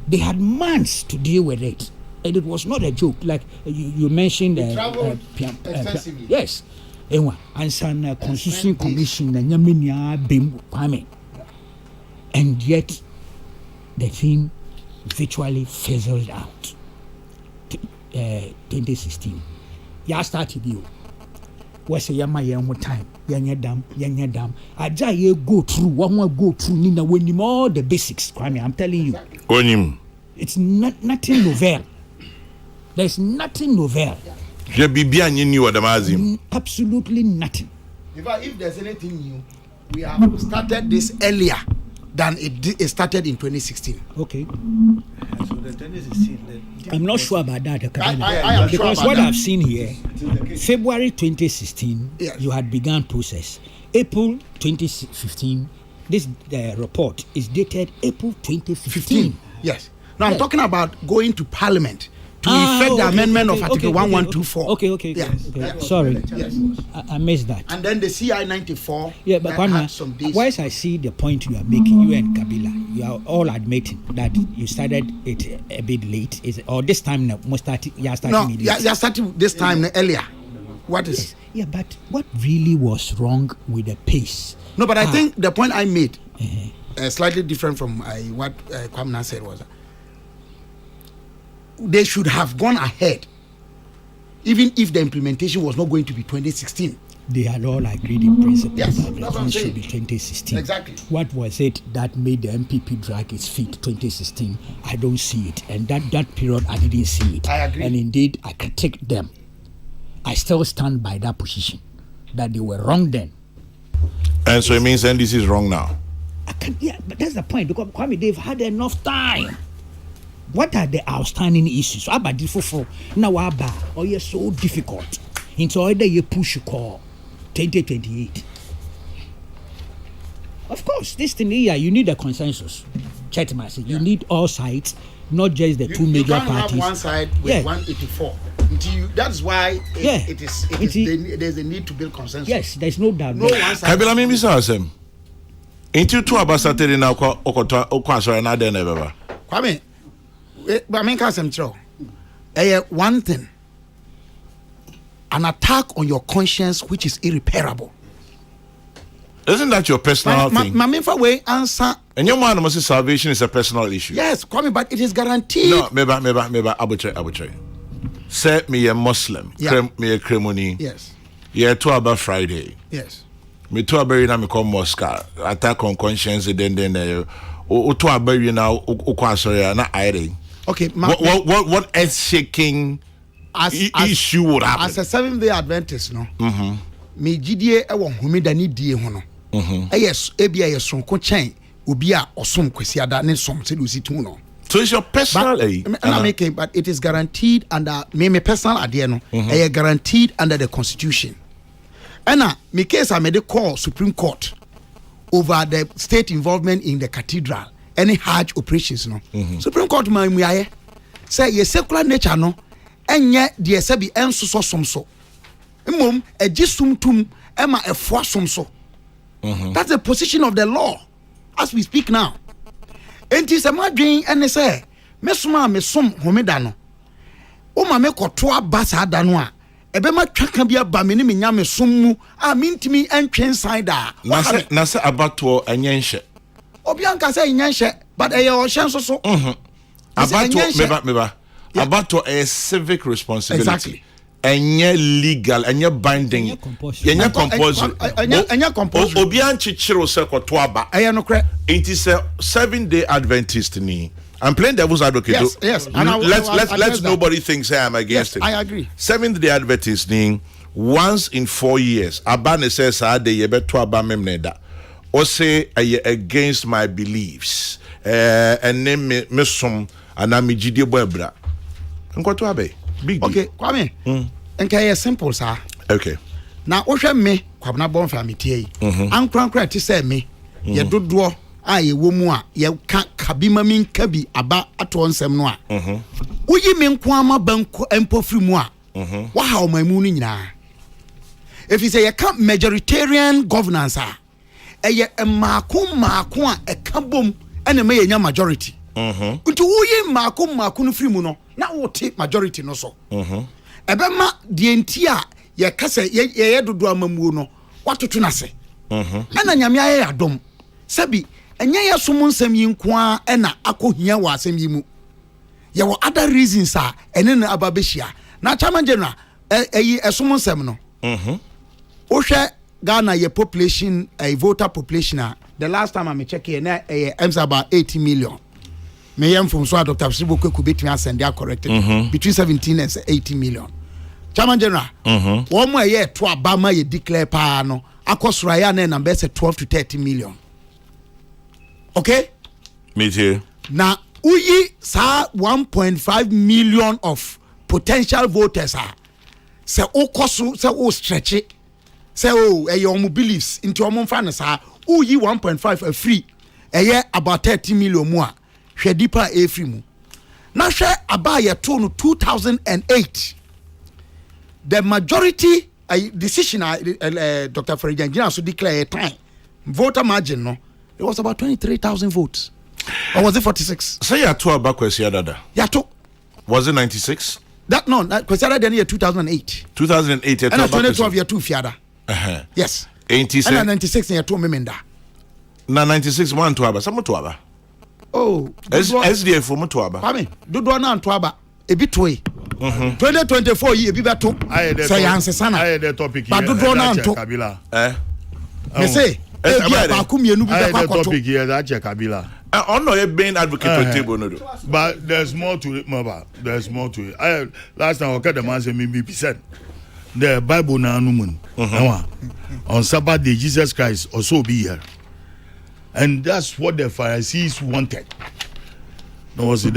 They had months to deal with it, and it was not a joke. Like you mentioned, yes, and some Constitution Commission, and yet the thing virtually fizzled out. 2016. Ya started you. Was a yama young time. Yanya dam. Aja ye go through. One more go through. Nina when you all the basics. Kwame, I'm telling you. It's nothing novel. There's nothing novel. Absolutely nothing. If there's anything new, we have started this earlier than it started in 2016. Okay. So the 2016, I'm not sure about that. I am sure because about what that. I've seen here, February 2016, Yes. you had begun process. April 2015, this report is dated April 2015. Yes. Now I'm talking about going to Parliament to effect the amendment of Article 1124. Okay. Yeah. Yeah. Sorry, Yes. I missed that. And then the CI 94. Yeah, but that had some days. once I see the point you are making, you and Kabila, you are all admitting that you started it a bit late. Or this time, you starting it late. You're starting this time earlier. What is? Yeah, but what really was wrong with the pace? No, but I think the point I made, slightly different from what Kwamna said, was they should have gone ahead, even if the implementation was not going to be 2016. They had all agreed in principle Yes, that that's what I'm it should saying. be 2016. Exactly. What was it that made the MPP drag its feet 2016? I don't see it. And that period, I didn't see it. I agree. And indeed, I critiqued them. I still stand by that position, that they were wrong then. And so it means NDC is wrong now. Yeah, but that's the point. Because Kwame, they've had enough time. What are the outstanding issues? About difficult now, you're so difficult. Into either you push call 2028. Of course, this thing here, you need a consensus. Chetman, you need all sides, not just the two major you can't parties. have one side with 184. That's why there's a need to build consensus. Yes, there's no doubt. No one side. Kabila me bisa asem. Into two abasateri na okwa sorry na den ebeba. Kwame, but I mean, one thing, an attack on your conscience which is irreparable. Isn't that your personal thing? My way answer. And your man must say salvation is a personal issue. Yes, Kwame, but it is guaranteed. No, meba abuche. say me a Muslim, me a Kremoni. Yes. Yeah, to about Friday. Yes. Me to about na me come Moscow. Attack on conscience then o to about you now o sorry na ire. Okay, what earth shaking issue would happen? As a Seventh-day Adventist, no. Me gidie e wo homeda ni die ho no. Yes, ebia ye sonko chen obi a osom kwasiada ne som se do situ no. So it's your personal but it is guaranteed under me personal idea no. Guaranteed under the constitution. Me case I made a call Supreme Court over the state involvement in the cathedral, any Hajj operations no. Supreme Court we are say ye secular nature no, enye de sebi enso so somso. Mom e gisum tum ema e fo somso. That's the position of the law as we speak now. Enti se madwen ene se mesoma mesom homeda no. O ma me koto abasa da no a ebe ma twaka bia ba me ne menya mesom mu a mintimi entwen side a. Na se abato enyenhye. Obi anka se enyenhye but e o hye so so. Abato meba. Abato a civic responsibility. Exactly. Enye legal, enye binding, enye compulsory. Obi anchichiro se koto aba. No kre. It is a 7-day Adventist ni. I'm playing devil's advocate. Yes. Let's nobody thinks I am against it. I agree. 7th-day Adventist ni once in 4 years. Abane says ade yebeto aba memneda. O say against my beliefs. And name me som anami jide boebra. Nkoto abe. Big deal. Okay, Kwame. Enka simple sir. Okay. Na wohwe me kwabna bon famity yi. Ankran ti say me ye dodo a ye wo mu a ye ka kabima min kabi aba ato nsem no a. Uyi me nko ama banko empofri mu a. Wa ha o mamu ni nyina. If you say ye ka majoritarian governance a eye maako a e ka bom ene me ye nya majority. Nti uyi maako no free mu no na wote majority no so. Ebema die ntia ye kase ye dodo amamuo no watoto na se. Ana nyame aye adom. Sabi enye ye som nsem yi nko a ena akohia wa asem yi mu. Ye wo other reasons a ene na ababehia. Na chairman general esom nsem no. Ohwe Ghana ye population a voter population the last time I check here na about 80 million. Me yam from so Dr. Kokrokoo between us and they are corrected between 17 and 18 million. Chairman General, one more year to Obama ye declare pa no akos raya na number say 12 to 30 million. Okay? Me too. Now, uyi sa 1.5 million of potential voters are say o koso say o stretch it say o your beliefs into your fan sa uyi 1.5 free about 30 million more. Hwe dipa free mu na hwe abaye to no 2008 the majority decision Dr. Ferrejan so declare time voter margin no it was about 23,000 votes or was it 46 say ya to aba kwesi dada ya to was it 96 that no kwesi dada year 2008 2008 and 2012 year 2 fiada yes 86 and 96 year 2 memenda na 96 one to aba some to aba. Oh, SDF for Mutuaba. Kwame, dodo na Antuaba, ebi toy. 2024 ye ebi beto. Say answer sana. I the topic. But dodo na Antu. Me say, ebi ba ku mienu bi be kwakoto. Topic here that check Kabila. On no being advocate table no. But there's more to it, Maba. There's more to it. Last time I got the man say me percent. The Bible na anumun. On Sabbath day Jesus Christ also be here. And that's what the Pharisees wanted. No, was it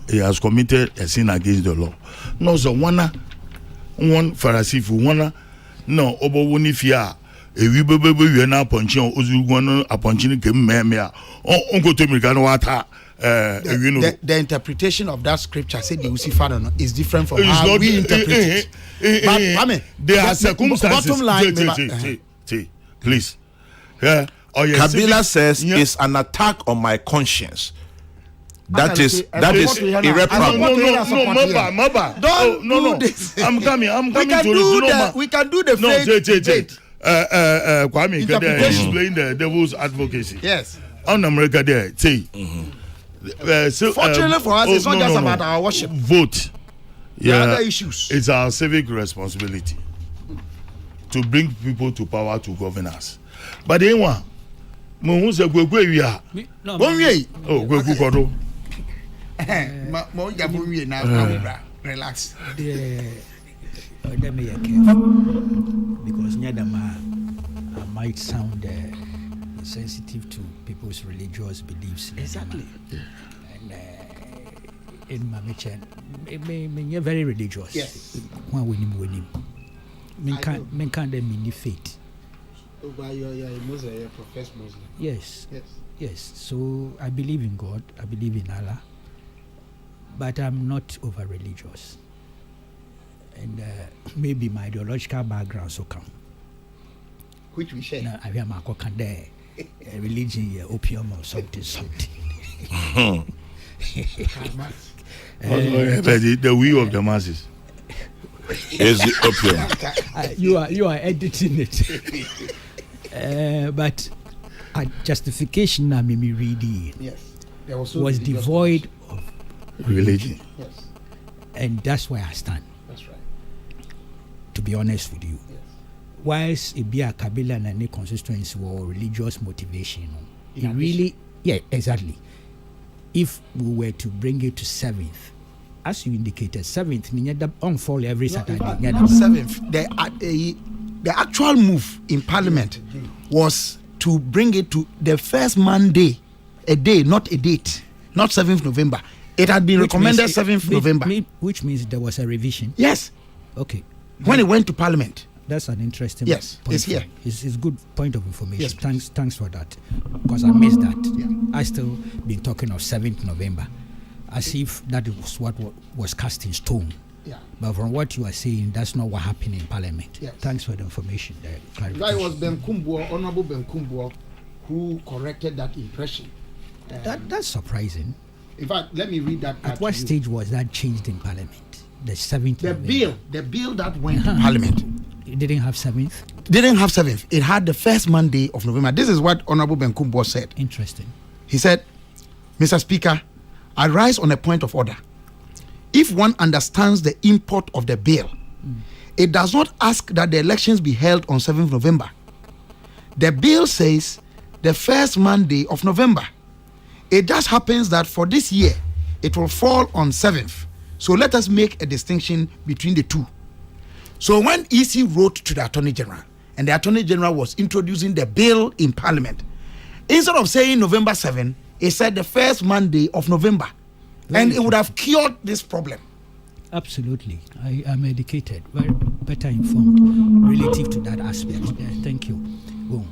he has committed a sin against the law. No, so one Pharisee for one no obo woni fia e wi bebe we na ponche ozu gwan aponche ke mmemia on go to America no wata the interpretation of that scripture said the Lucifer no is different from how we interpret it. But I mean there are circumstances. Bottom line, please. Yeah. Kabila says it's an attack on my conscience. That is irreparable. No. Don't do this. I'm coming we can do the faith. Kwame, explain the devil's advocacy. Yes. On America there, say. Fortunately for us, it's not just about our worship. Vote. Yeah, other issues. It's our civic responsibility to bring people to power to govern us. But then one, mo say Kokrokoo we are. One way. Oh, Kokrokoo kodo. Mo ya bo wie na relax. Let me be careful because Nyadama might sound sensitive to people's religious beliefs. Exactly. And in my mission, me very religious. Yes. One winning. Men can't mean faith. Oh, but you're Muslim, you're professed Muslim. Yes. Yes. Yes. So I believe in God. I believe in Allah. But I'm not over religious. And maybe my ideological background so come. Which we share. Now I hear my there. Religion, yeah, opium or something. The will of the masses. Is the opium. You are editing it. But justification I me reading Yes. There was devoid of Religion. Yes. and that's where I stand. That's right. To be honest with you. Yes. Whilst it be a Kabila and any constituency or religious motivation, it In really, yeah, exactly. If we were to bring it to 7th, as you indicated, 7th, unfold every Saturday. Seventh, the actual move in Parliament was to bring it to the first Monday, a day, not a date, not 7th November. It had been recommended 7th November. Which means there was a revision. Yes, Okay. when it went to Parliament. That's an interesting Yes, point. it's here. It's good point of information. Yes, thanks for that. Because I missed that. Yeah. I still been talking of 7th November as if that was what was cast in stone. Yeah. But from what you are saying, that's not what happened in Parliament. Yes. Thanks for the information. The That clarification. was Ben Kumbuo, Honorable Ben Kumbuo, who corrected that impression. That's surprising. In fact, let me read that. At what stage was that changed in Parliament? The 7th The November. bill that went to Parliament It didn't have 7th? didn't have 7th. It had the first Monday of November. This is what Honorable Ben Kumbuo said. Interesting. He said, Mr. Speaker, I rise on a point of order. If one understands the import of the bill, it does not ask that the elections be held on 7th November. The bill says the first Monday of November. It just happens that for this year, it will fall on 7th. So let us make a distinction between the two. So when EC wrote to the Attorney General, and the Attorney General was introducing the bill in Parliament, instead of saying November 7, it said the first Monday of November. And it would have cured this problem. Absolutely. I am educated, very better informed relative to that aspect. Thank you. Boom.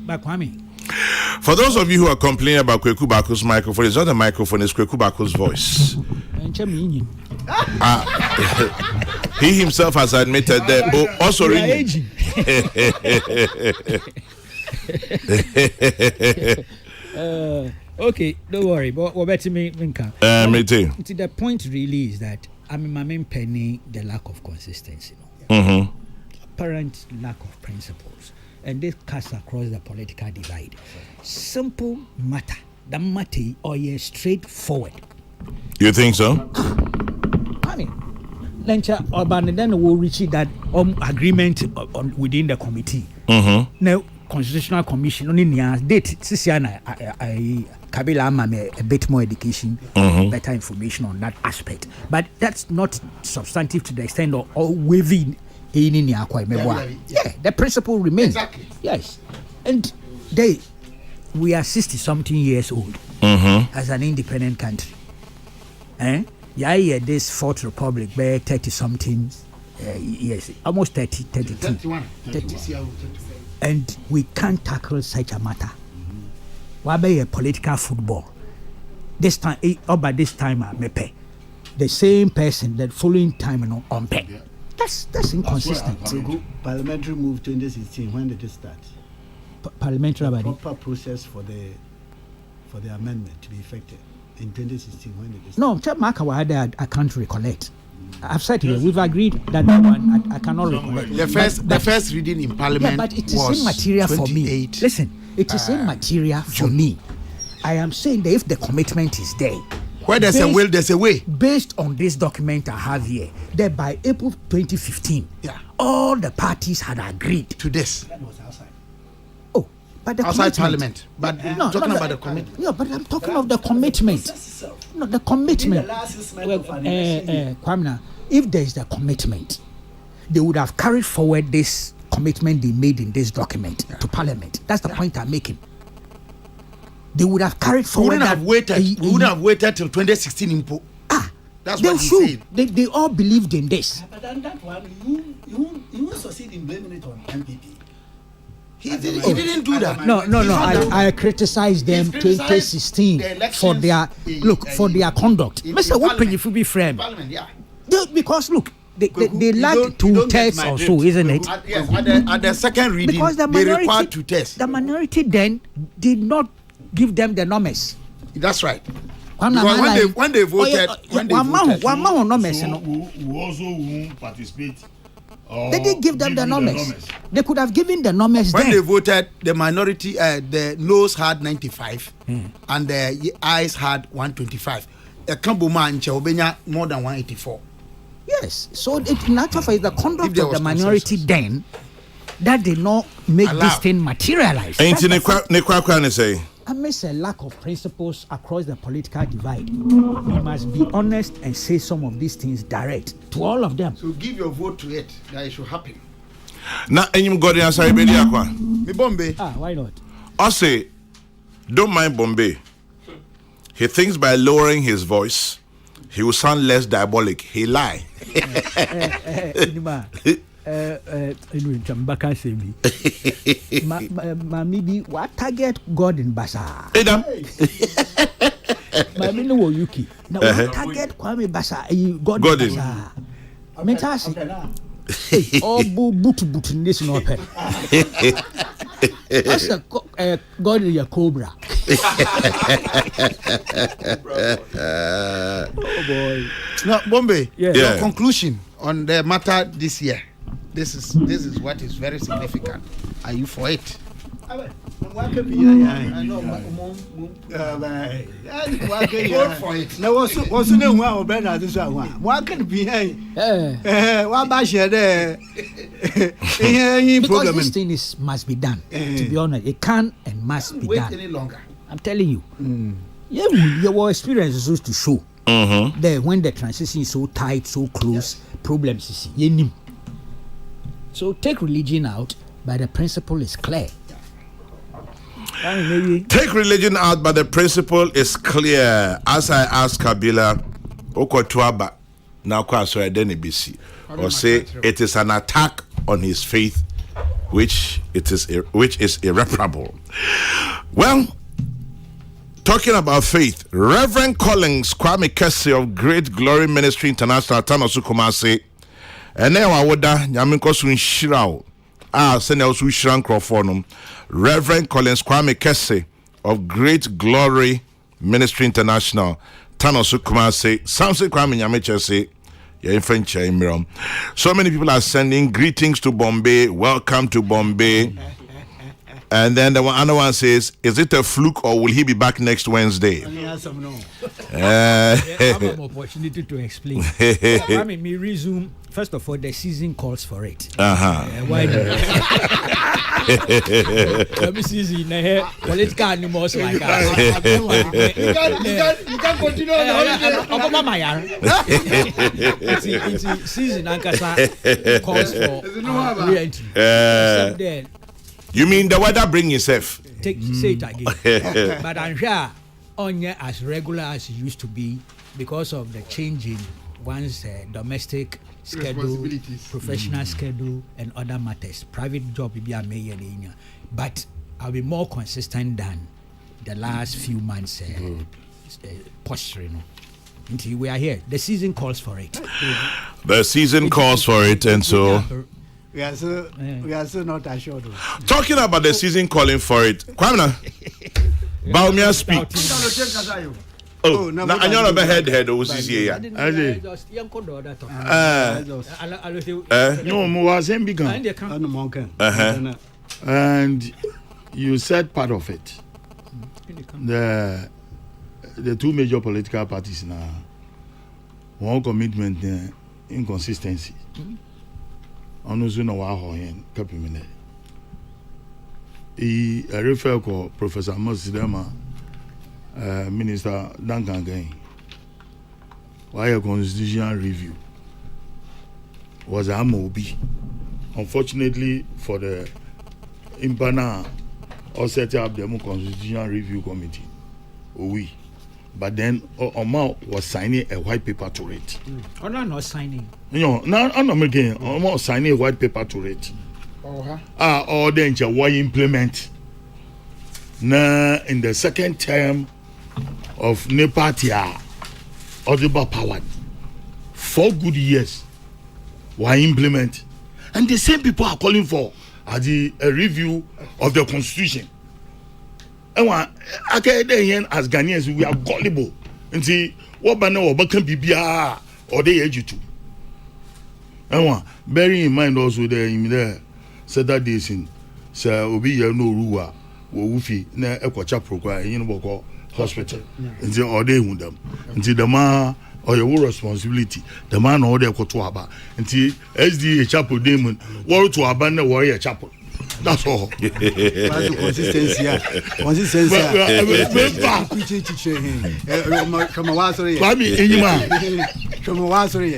Kwame. For those of you who are complaining about Kokrokoo Bako's microphone, it's not a microphone, it's Kokrokoo Bako's voice. He himself has admitted that. Also, aging. Okay, don't worry. But what better me? Me too. The point really is that my main penny the lack of consistency, apparent lack of principles, and this cuts across the political divide. Simple matter, the matter, or straightforward. You think so? I mean, then we'll reach that agreement within the committee. Now, Constitutional Commission only near date. Kabila Mame a bit more education, better information on that aspect. But that's not substantive to the extent of waiving any yeah, the principle remains. Exactly. Yes, and we are 60-something years old as an independent country. Yeah, this Fourth Republic, 30-something years, almost 30, 32. 31. 30. And we can't tackle such a matter. Why be a political football? This time, by this time, mepe the same person that following time on pay. That's inconsistent. Parliamentary move 2016. When did it start? Parliamentary Proper process for the amendment to be effective in 2016. When did it No, start? I can't recollect. I've said here we've agreed that one I cannot recollect. The first reading in Parliament. Yeah, but it is immaterial for me. Listen, it is immaterial for me. I am saying that if the commitment is there, Where there's a will, there's a way. Based on this document I have here, that by April 2015, all the parties had agreed to this. Oh, but the outside commitment. Parliament. But I'm talking about the commitment. Yeah, but I'm talking of the commitment. No, the commitment. Kwamna, if there is the commitment, they would have carried forward this commitment they made in this document to Parliament. That's the point I'm making. They would have carried forward. We wouldn't have waited till 2016 impo. That's what he's saying. They all believed in this. But then that one, you won't succeed in blaming it on MPP. He didn't do that. No. I criticized them 2016 for their for their conduct. Mr. Whoopin, if you be friend. Because look, they lacked 2 tests or so, isn't it? At the second reading, because they required 2 tests. The minority then did not give them the numbers. That's right. When they voted, we also won't participate. They didn't give them the numbers. They could have given the numbers. When they voted, the minority, the noes had 95, and the ayes had 125. A Kambuma and Chawbenya more than 184. Yes, so it naturally is the conduct of the minority then that did not make this thing materialize. Ain't you say? Amidst a lack of principles across the political divide, we must be honest and say some of these things direct to all of them. So give your vote to it, that it should happen. Now, and you got the answer, baby. Me Bombay. Why not? I say, don't mind Bombay. He thinks by lowering his voice, he will sound less diabolic. He lie. Maybe what target God in Basa? Maybe no Yuki. Now target Kwame Basa. God in Basa. Metasi. Oh, boot in this no pen. That's a God in your cobra. Oh boy. Now, Bombay. Your conclusion on the matter this year. This is what is very significant. Are you for it? Vote for it. No, what's the name of Bernard? This one. What can be? What about there? Because this thing must be done. To be honest, it can and must be done. Any longer. I'm telling you. Your experience is supposed to show that when the transition is so tight, so close, problems is so take religion out, but the principle is clear. Take religion out, but the principle is clear. As I asked Kabila, Okotuaba, now Kwaso Edenibisi, or say it is an attack on his faith, which is irreparable. Well, talking about faith, Reverend Collins Kwame Kese of Great Glory Ministry International, Tanosu Kumasi. And now I would Yaminko Swinshirao. Send out Swishiran Crawfordum. Reverend Collins Kwame Kese of Great Glory Ministry International. Tanosu Kumasi. Samson Kwame Nyameche say. So many people are sending greetings to Bombay. Welcome to Bombay. And then the other one says, is it a fluke or will he be back next Wednesday? I have an opportunity to explain. I mean, me resume. First of all, the season calls for it. Why not? Let me see political animals like that. You can continue on it's season calls for re-entry. You mean the weather bring yourself? Say it again. But I'm sure Onye as regular as it used to be because of the change in one's domestic schedule, professional schedule, and other matters. Private job will be a mayor, but I'll be more consistent than the last few months posturing. Until we are here, the season calls for it. The season calls for it, and so. We are so not assured. Talking about the season calling for it, Kwamna, Baumia speak. Oh, now I know about head OCC. And you said part of it. The the two major political parties now, one commitment inconsistency. On also no wa here capimine. I refer to Professor Mosidema, Minister Duncan Gain. Why a constitutional review was a MOB. Unfortunately for the Impana or set up the constitutional review committee. Oui. But then Oma was signing a white paper to it. Or not signing. No, I'm again. Oma signing a white paper to it. Or then why implement na in the second term of Nepatia audible power 4 good years. Why implement? And the same people are calling for a review of the constitution. And as Ghanaians, we are gullible. And see what banner or can be or they age you to. And bearing in mind also there said that this in Sir Obi no Rua, Wufi, na Equacha Proqua, in Boko Hospital. And see all day with them. And see the man or your responsibility, the man or their Kotuaba. And see SDA Chapel Demon, war to abandon warrior chapel. That's all. Consistency. Consistency. Come on, sorry. Come on, sorry.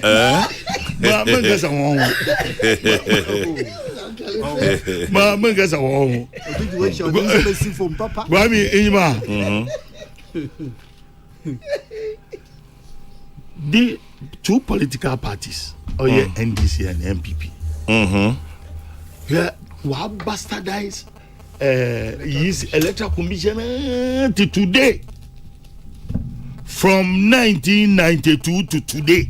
The two political parties, NDC and MPP. Yeah. Why bastardize his electoral commission to today? From 1992 to today,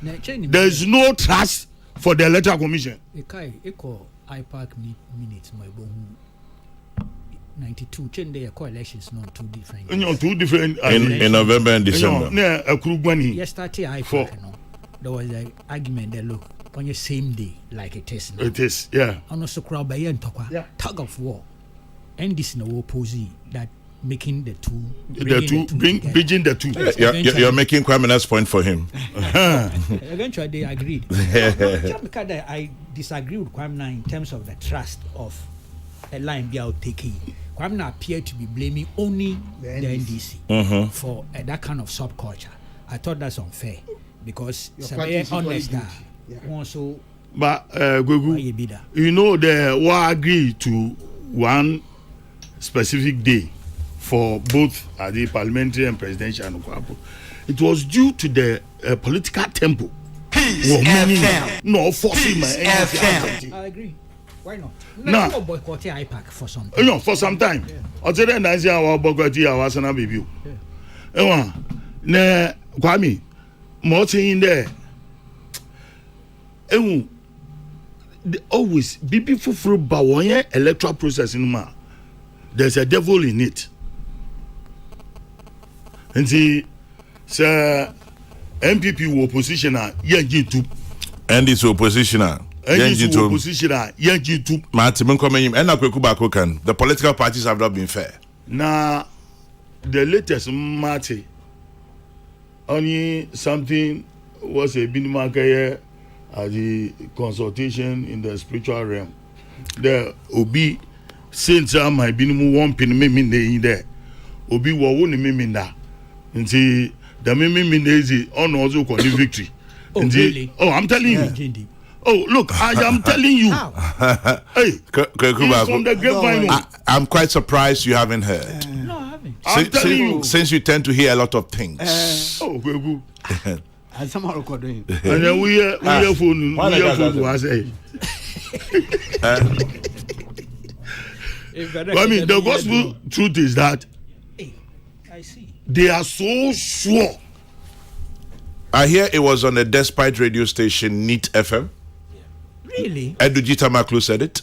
there is no trust for the electoral commission. IPAC minutes, my bone. 92 change their coalitions, not two different. Two different in November and December. Yesterday, IPAC, there was an argument that look. On your same day, like it is now. It is, yeah. And also, crowd by and tug of war, and this no opposing that making the two, bridging the two. You're making Kwame's point for him. Eventually, they agreed. I disagree with Kwame in terms of the trust of a line be out taking. Kwame appeared to be blaming only the NDC for that kind of subculture. I thought that's unfair because honest. Also, but Gugu, you know they were agreed to one specific day for both the parliamentary and presidential. It was due to the political tempo. No forcing my I agree. Why not? No, boycotting IPAC for some time. No, for some time. I'll tell you, I say our boycotting our son baby. Ne Kwame, more in there. Always BB Fufuru Bawoye electoral process in ma. There's a devil in it. And see, sir, MPP were oppositioner, Yankee too. And it's oppositioner. Yankee too. The political parties have not been fair. Now, the latest Marty, only something was a binimaka at the consultation in the spiritual realm. There Obi since my binimu one pin me there. Obi wa won me that. And see the me is on also called victory. And really? Oh, I'm telling you. Oh, look, I am telling you. Hey, from the grapevine. I'm quite surprised you haven't heard. No, I haven't. I'm telling you. Since you tend to hear a lot of things. Oh, Gugu. And somehow recording. And then we hear phone. We hear phone. I say. I mean, the gospel truth is that I see. They are so sure. I hear it was on a Despite radio station, Neat FM. Really? Edujita Maklu said it.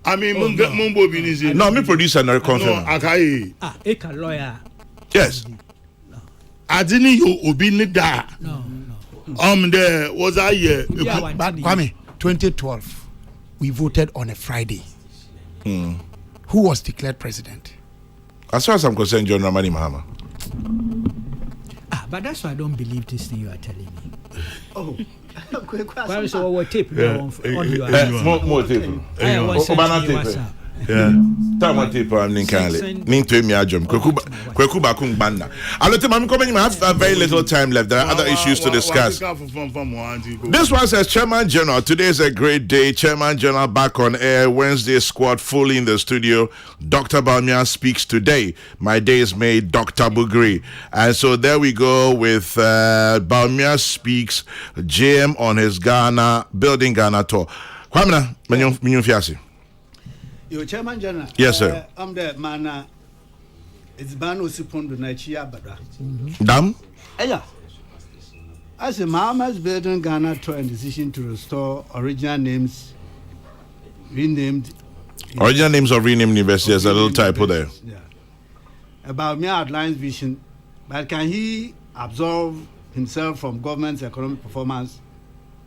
I mean, Mumbo Binizi. No, me producer and confirm. No, Akai. Eka lawyer. Yes. I didn't you Obinida. No. There was I here. But Kwame, 2012, we voted on a Friday. Who was declared president? As far as I'm concerned, John Ramani Mahama. But that's why I don't believe this thing you are telling me. Oh. Why is our tape on your More tape. Yeah. Time tape I'm Ning to me ajum. Kweku bakung banda. I have very little time left. There are other issues to discuss. This one says Chairman General. Today is a great day. Chairman General back on air. Wednesday squad fully in the studio. Dr. Bawumia speaks today. My day is made Dr. Bugri. And so there we go with Bawumia speaks. JM on his building Ghana tour. Kwamina, Minyum Fiasi. Your Chairman General. Yes, sir. I'm the man. It's Bano Sipondo Nachia Bada. Dam? Yeah. As a Mama's building Ghana tour and decision to restore original names renamed. Original names of renamed university. There's a little typo there. Yeah. About me outlines vision, but can he absolve himself from government's economic performance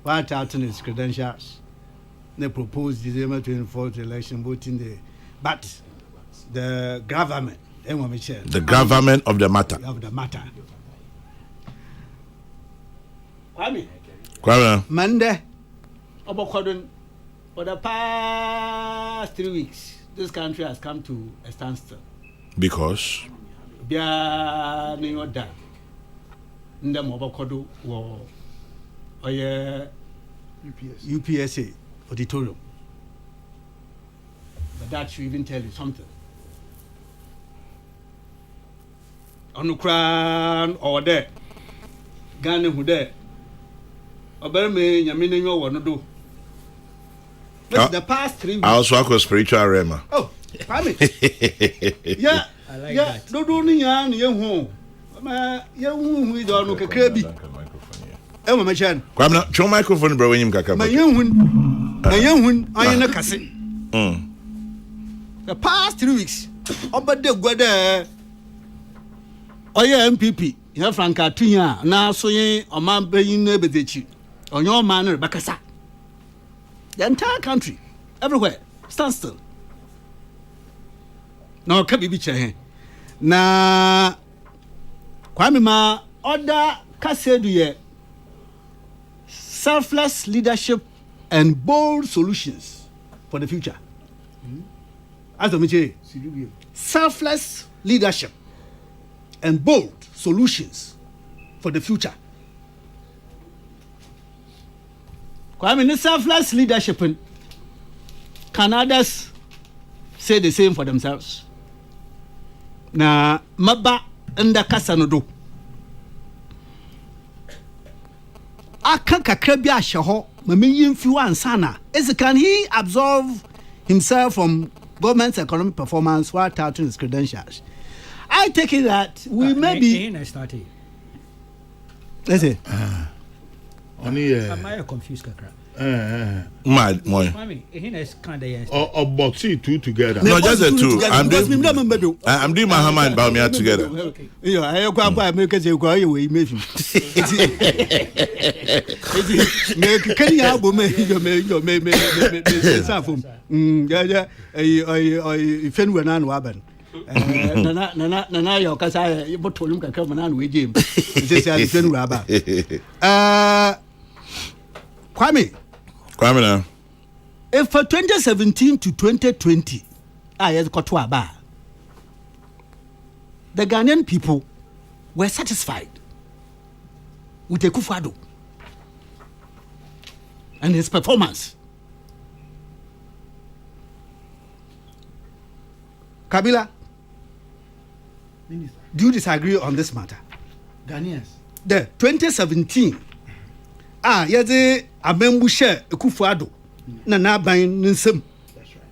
while touting his credentials? They proposed December 24th election voting day, but the government, the government of the matter. Kwame. Monday, for the past 3 weeks, this country has come to a standstill. Because? UPSA auditorium. But that should even tell you something. On the crown or there, Ghana who there. Oberme, Yamina, you want to do. The past 3 weeks. I also have a spiritual realm. Oh, family. Yeah, I like that. No, don't you home. We don't look a crabby. Emma Machan. Kwamna, show microphone, bro, when you come. My young I am a cousin. The past 3 weeks, about the weather. Oh, yeah, MPP. You have Franca Tuya, now so ye, or man being neighbor, on your manner, Bacasa. The entire country, everywhere, stand still. No, can be biche. Na Kwame ma order Kaseduye. Selfless leadership and bold solutions for the future. As a selfless leadership and bold solutions for the future. Kwame, selfless leadership, can others say the same for themselves? Na maba nda kasa no do. Aka kakra bi ahye ho mama yimfi wansana. Can he absolve himself from government's economic performance while touting his credentials? I take it that we may be. Let's see. Only am I confused, Kakra? Mad, moi. Or boxing two together. No, just the two. I'm doing my hammer and Bawumia together. Yeah, I go make it go away. Maybe. Can you have me? Yeah. If anyone on Waban. Nana, your casa, you bought Tolum can come and with him. This is Rabba. Kwame. If for 2017 to 2020, the Ghanaian people were satisfied with Akufo-Addo and his performance. Kabila, do you disagree on this matter? Ghanaians. The 2017, yes, Abembu share Akufo-Addo na ban nsem. That's right.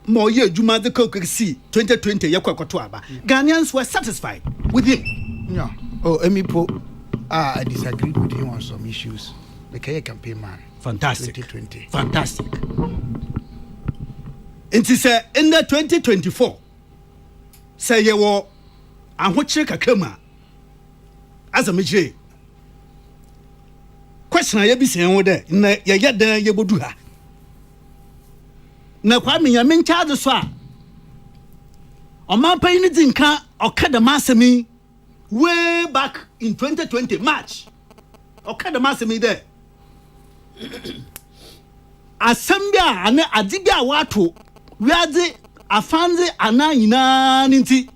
More year Juma the Kokrokoo 2020 yakwakoto aba. Ghanaians were satisfied with him. Yeah. Oh, Emipo, I disagreed with him on some issues. The Kenya campaign man. Fantastic. 2020. Fantastic. It is in the 2024. Say you were and what check a kama as a major. Question I be saying there. Na ya get there you do her. Na Kwame ya men charge so. Oman pay anything can occur the massami way back in 2020 March. Occur the massami there. Asambia ane adibia watu wiade afanze ana nyina ninti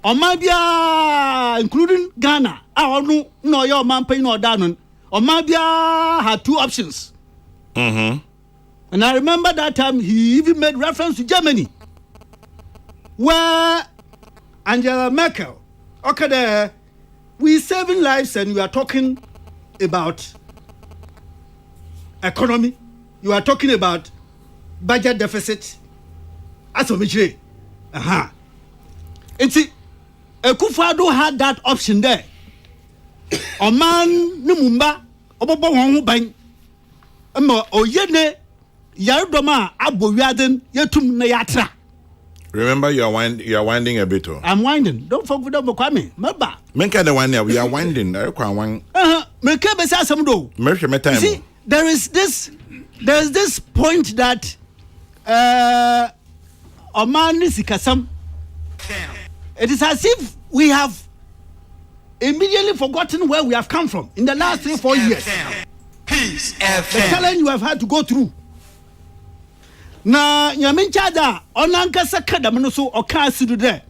Omabia including Ghana onu no your man pay no danon Omabia had two options. And I remember that time he even made reference to Germany where Angela Merkel okay there we saving lives and we are talking about economy, you are talking about budget deficit. As of which and see, Akufo-Addo had that option there. Oman Numumba, Obobo Wonhu Ban, Oyene Yarodoma Abowiaden Yetum na Yatra. Remember, you are winding a bit. I'm winding. Don't forget about Kwame. Maba. Menka the one we are winding. Meka besa samdo. See, there is this point that Oman Sikasam. It is as if we have immediately forgotten where we have come from in the last 3-4 years. The challenge you have had to go through. Na nyamincha da onanka sakada mno oka sidu de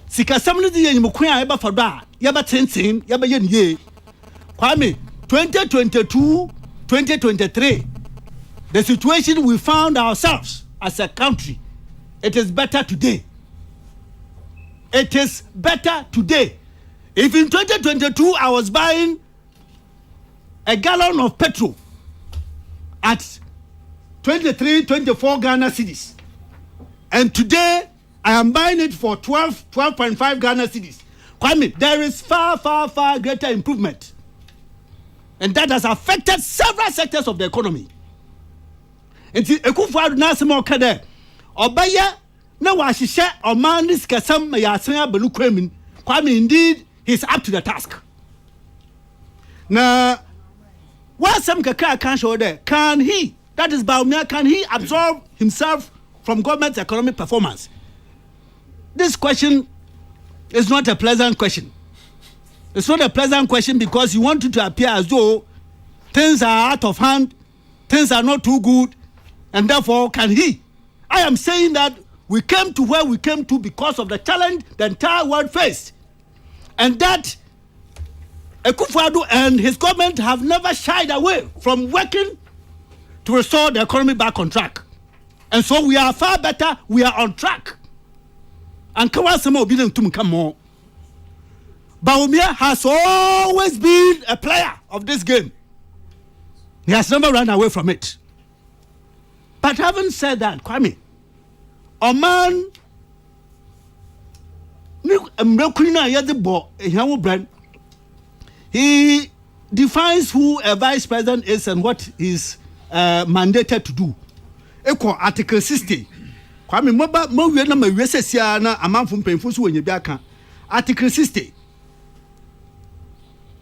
sikasam no de yimukwan eba fado a yeba tenten yeba ye niye Kwame 2022 2023 the situation we found ourselves as a country, it is better today. It is better today. If in 2022 I was buying a gallon of petrol at 23-24 Ghana cedis, and today I am buying it for 12.5 Ghana cedis. Kwame, there is far greater improvement, and that has affected several sectors of the economy. And the Akufo-Addo na asemo kade obaya na wa hihye oman ni sikasam ya asen abelu kwamin. Kwame, indeed he is up to the task. Na what some kaka can show there, can he, that is Bawumia, can he absorb himself from government's economic performance? This question is not a pleasant question. It's not a pleasant question because you want it to appear as though things are out of hand, things are not too good, and therefore can he? I am saying that we came to where we came to because of the challenge the entire world faced, and that Akufo-Addo and his government have never shied away from working to restore the economy back on track. And so we are far better, we are on track. And Kawasama Obidin Tumkamo. Bawumia has always been a player of this game. He has never run away from it. But having said that, Kwame, Oman he defines who a vice president is and what is mandated to do. Eko Article 60. Kwame mo wie na ma wie sesia na amanfo mpemfo so wenye bi aka. Article 60.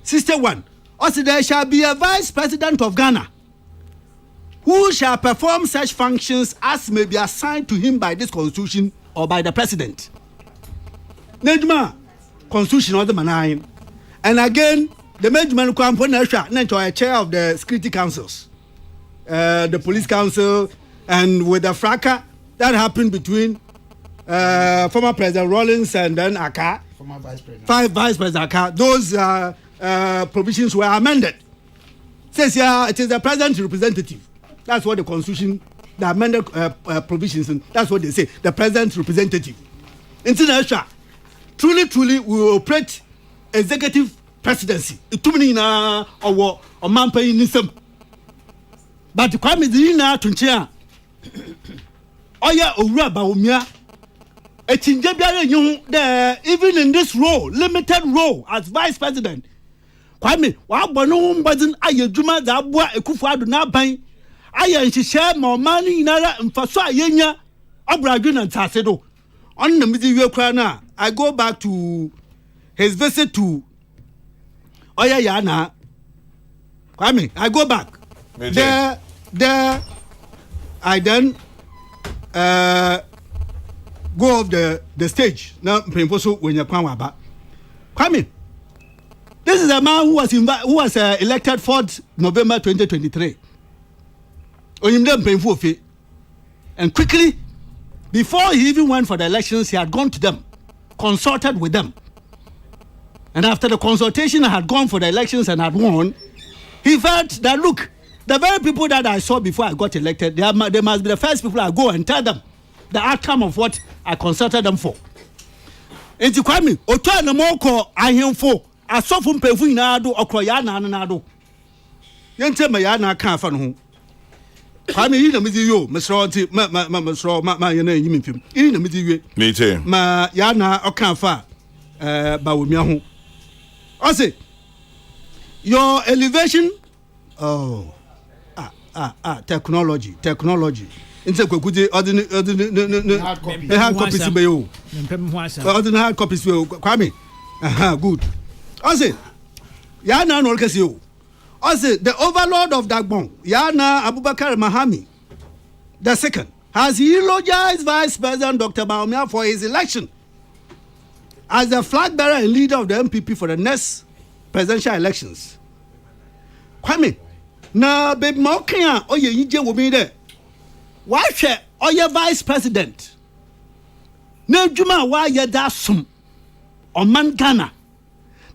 61. Also there shall be a vice president of Ghana who shall perform such functions as may be assigned to him by this constitution or by the president. Nejma constitution or the manine. And again, the management component a chair of the security councils, the police council, and with the fracas that happened between former President Rawlings and then Aka, former Vice President. Vice President Aka, those provisions were amended. Says it is the president's representative. That's what the constitution, the amended provisions, and that's what they say, the president's representative. International, truly, we will operate executive presidency. Itumini na owo omampa yinisem. But Kwame Dina tunchia. Oya owura Bawumia. Etinje biara nyu there even in this role, limited role as vice president. Kwame wa bono mbadin ayedwuma za aboa Akufo-Addo na ban. Aya nhihye ma omani inara mfaso ayenya abradwe na ntase do. On na midi wie kra na I go back to his visit to Oya Yana. Kwame, I go back. There I then go off the stage. Now, Pimposo, when you're Kwame. Kwame, this is a man who was elected 4th November 2023. And quickly, before he even went for the elections, he had gone to them, consulted with them. And after the consultation, I had gone for the elections and had won. He felt that, look, the very people that I saw before I got elected, they must be the first people I go and tell them the outcome of what I consulted them for. And to Kwame, Oto na moko ahemfo, asofo mpefu ina do okroya na do. Yente ma ya na kan fa no ho. Kwame yi na mezi yo, mesro nti ma ye na yimi mfim. Yi na mezi wie. Me too. Ma ya na okan fa ba womia ho. I say, your elevation, technology. Into Kwekudi, ordinary hard copies be you. Ordinary hard copies be you. Kwame, good. I say, Yana no you. I say, the overlord of Dagbon, Yana Abubakar Mahami, the second, has eulogized Vice President Dr. Baumia for his election as the flag bearer and leader of the MPP for the next presidential elections. Kwame, na baby mokia oye yije wo mi de. Why share oye vice president? Na djuma wa ye da sum oman Ghana.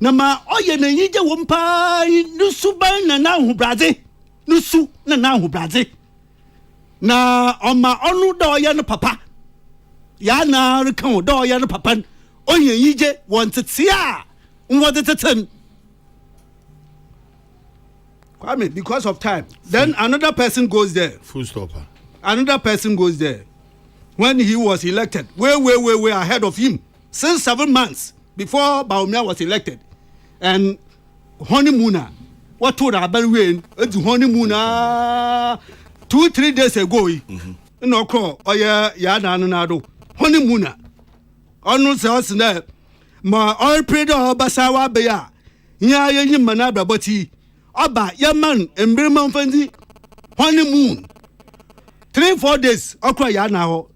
Na ma oye na yije wo mpa nusu ban na hu braze. Nusu na hu braze. Na oma onu do oye no papa. Ya na rekan do oye no papa. Oye yije wanted tia. What the ten? Kwame, because of time. Then another person goes there. Full stopper. Another person goes there. When he was elected, way ahead of him. Since 7 months before Baumia was elected. And honeymooner. What told Abalwin? It's honeymooner 2-3 days ago. No call. Oh yeah, nanado. Honeymooner. Onu se osne ma oil trader obasawa beya nya yin manabra boti oba yaman embirman fanzi honeymoon 3-4 days okra ya na ho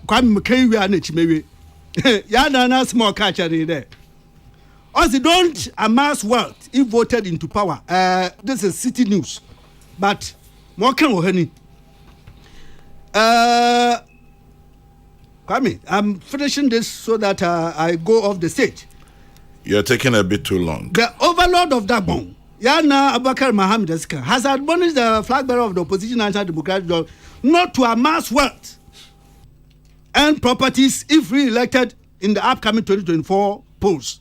kwam mkai wi na chimewe ya na small catch there. Also don't amass wealth if voted into power. This is city news, but more can wo hani Kwame, I'm finishing this so that I go off the stage. You're taking a bit too long. The overlord of Dagbon, Yana Abubakar Mohammed, has admonished the flag bearer of the opposition National Democratic Party not to amass wealth and properties if re-elected in the upcoming 2024 polls.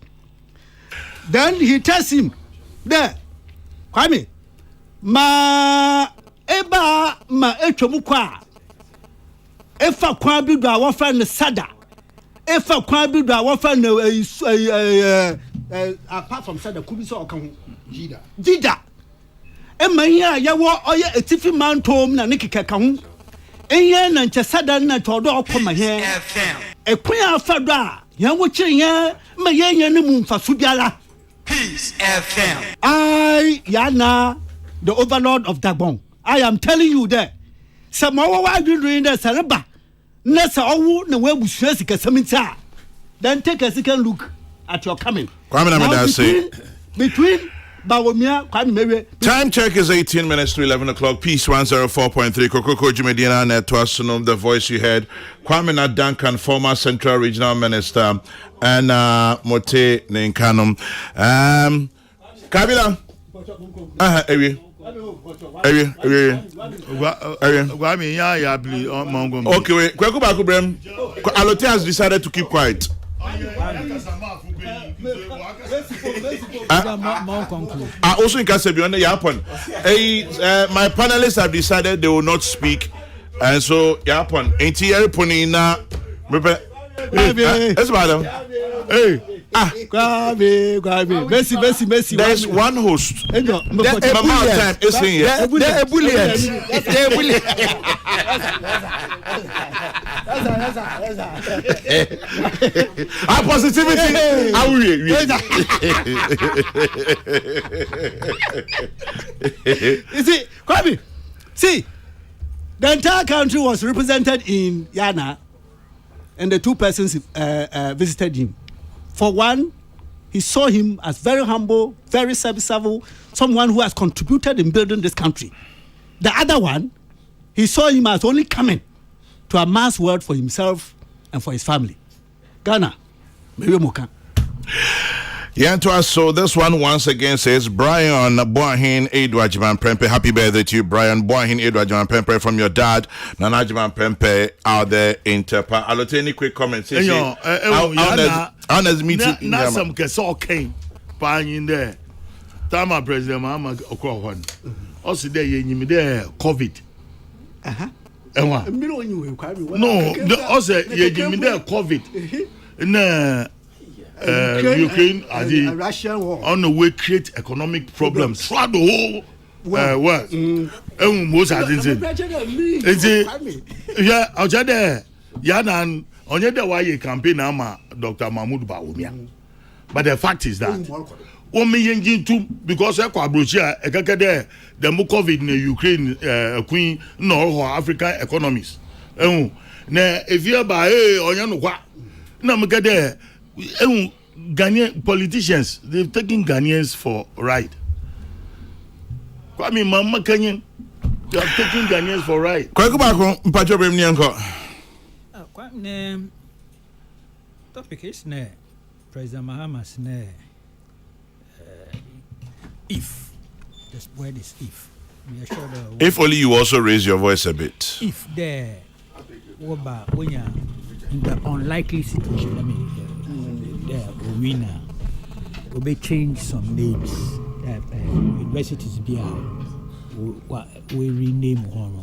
Then he tells him, there, Kwame, ma echomukwa. Efa kwan bi do a wofra ne sada efa kwan bi do a wofra ne apart from sada kubi so oka ho jida e man ya wo oye etifi mantom na ne kekeka ho enye na nche sada na todo okoma he e kwan afa do a ya wo kire ma ye ne mu mfaso biara Peace FM Yana the overlord of Dagbon. I am telling you there. Some more why you doing that Saraba. Nessa owu na we busua sika samita. Then take a second look at your coming. Kwame na say between Bawumia Kwame Mewe. Time check is 18 minutes to 11 o'clock. Peace 104.3. Kokrokoo Jumedina Netwasunum, the voice you heard. Kwame na Duncan, former Central Regional Minister, and Mote Nenkanum. Kabila. Okay, wait. Kwaku Bakubrem. Alote has decided to keep quiet. Also in Kasebione Yapon. My panelists have decided they will not speak, and so Yapon. Ain't here Ponina. That's madam. Hey. Messi. There's one host. Mama time is here. They're ebullient. Our positivity. You see, Kwame, see, the entire country was represented in Yana. and the 2 persons visited him. For one, he saw him as very humble, very serviceable, someone who has contributed in building this country. The other one, he saw him as only coming to amass wealth for himself and for his family. Ghana, maybe Moka. Yeah, to us. So this one once again says Brian Boahin Edwajiman Prempe. Happy birthday to you, Brian Boahin Edwajiman Prempe, from your dad, Nanajiman Prempe, out there in Tepa. I'll take any quick comments. How does meeting? Not some kesol came, in there. Tama President Mahama Okrowan. Also there, you there COVID. No, also you there COVID. No. Ukraine and the Russian war on the way create economic problems throughout the whole world. Most I didn't say. Yeah, I'll tell you. Yeah, and on the why you campaign ama Dr. Mahmoud Bawumia. But the fact is that because the more COVID in Ukraine queen no African economies. If you buy Ghanaian politicians, they've taken Ghanaians for ride. Kwame Mama Kenyan, they are taking Ghanaians for ride. Topic is President Mahama's if. The word is if. We are sure if only you also raise your voice a bit. If there when you're in the unlikely situation, winner will change some names. Universities we rename or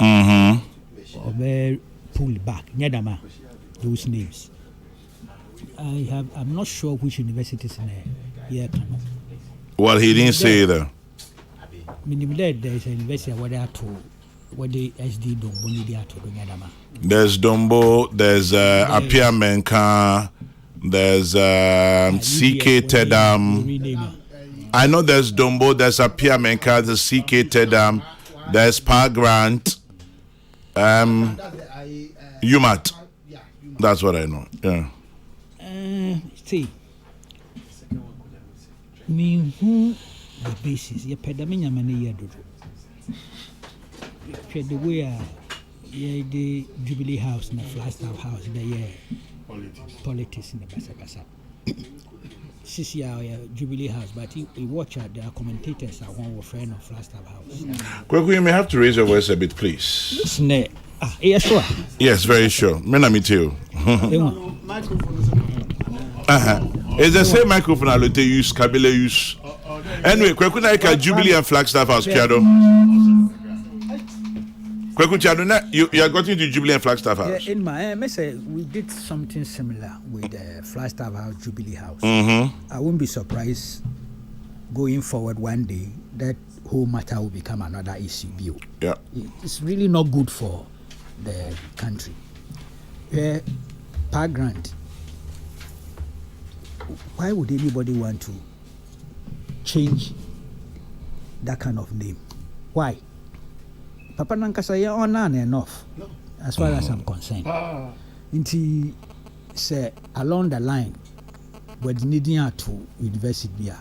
pull back. Those names. I'm not sure which universities in here. Well, he didn't say either. There's a university where they are to what the SD Dombo to Nyadama. There's Dombo, there's Apia Menka, there's CK Tedam. I know there's Dombo, there's Apia Menka, there's CK Tedam, there's Pa Grant, UMAT. That's what I know. Yeah. See, me who the basis, your pedamina many years ago. The way the Jubilee House and the Flagstaff House, the politics in the Basakasa. This year, Jubilee House, but you watch out, there are commentators are one of friend of Flagstaff House. Kokrokoo, you may have to raise your voice a bit, please. Yeah, sure. Yes, very sure. Menami too. It's the same microphone I will use, Kabila use. Anyway, Kokrokoo Naika, Jubilee and Flagstaff House, Piado. You are going to Jubilee and Flagstaff House. Yeah, in my we did something similar with the Flagstaff House, Jubilee House. I wouldn't be surprised going forward one day that whole matter will become another issue. Yeah, it's really not good for the country. Per Grant, why would anybody want to change that kind of name? Why? Papa Nankasa ya on enough, as far as I'm concerned. Inti say along the line, with needing to university,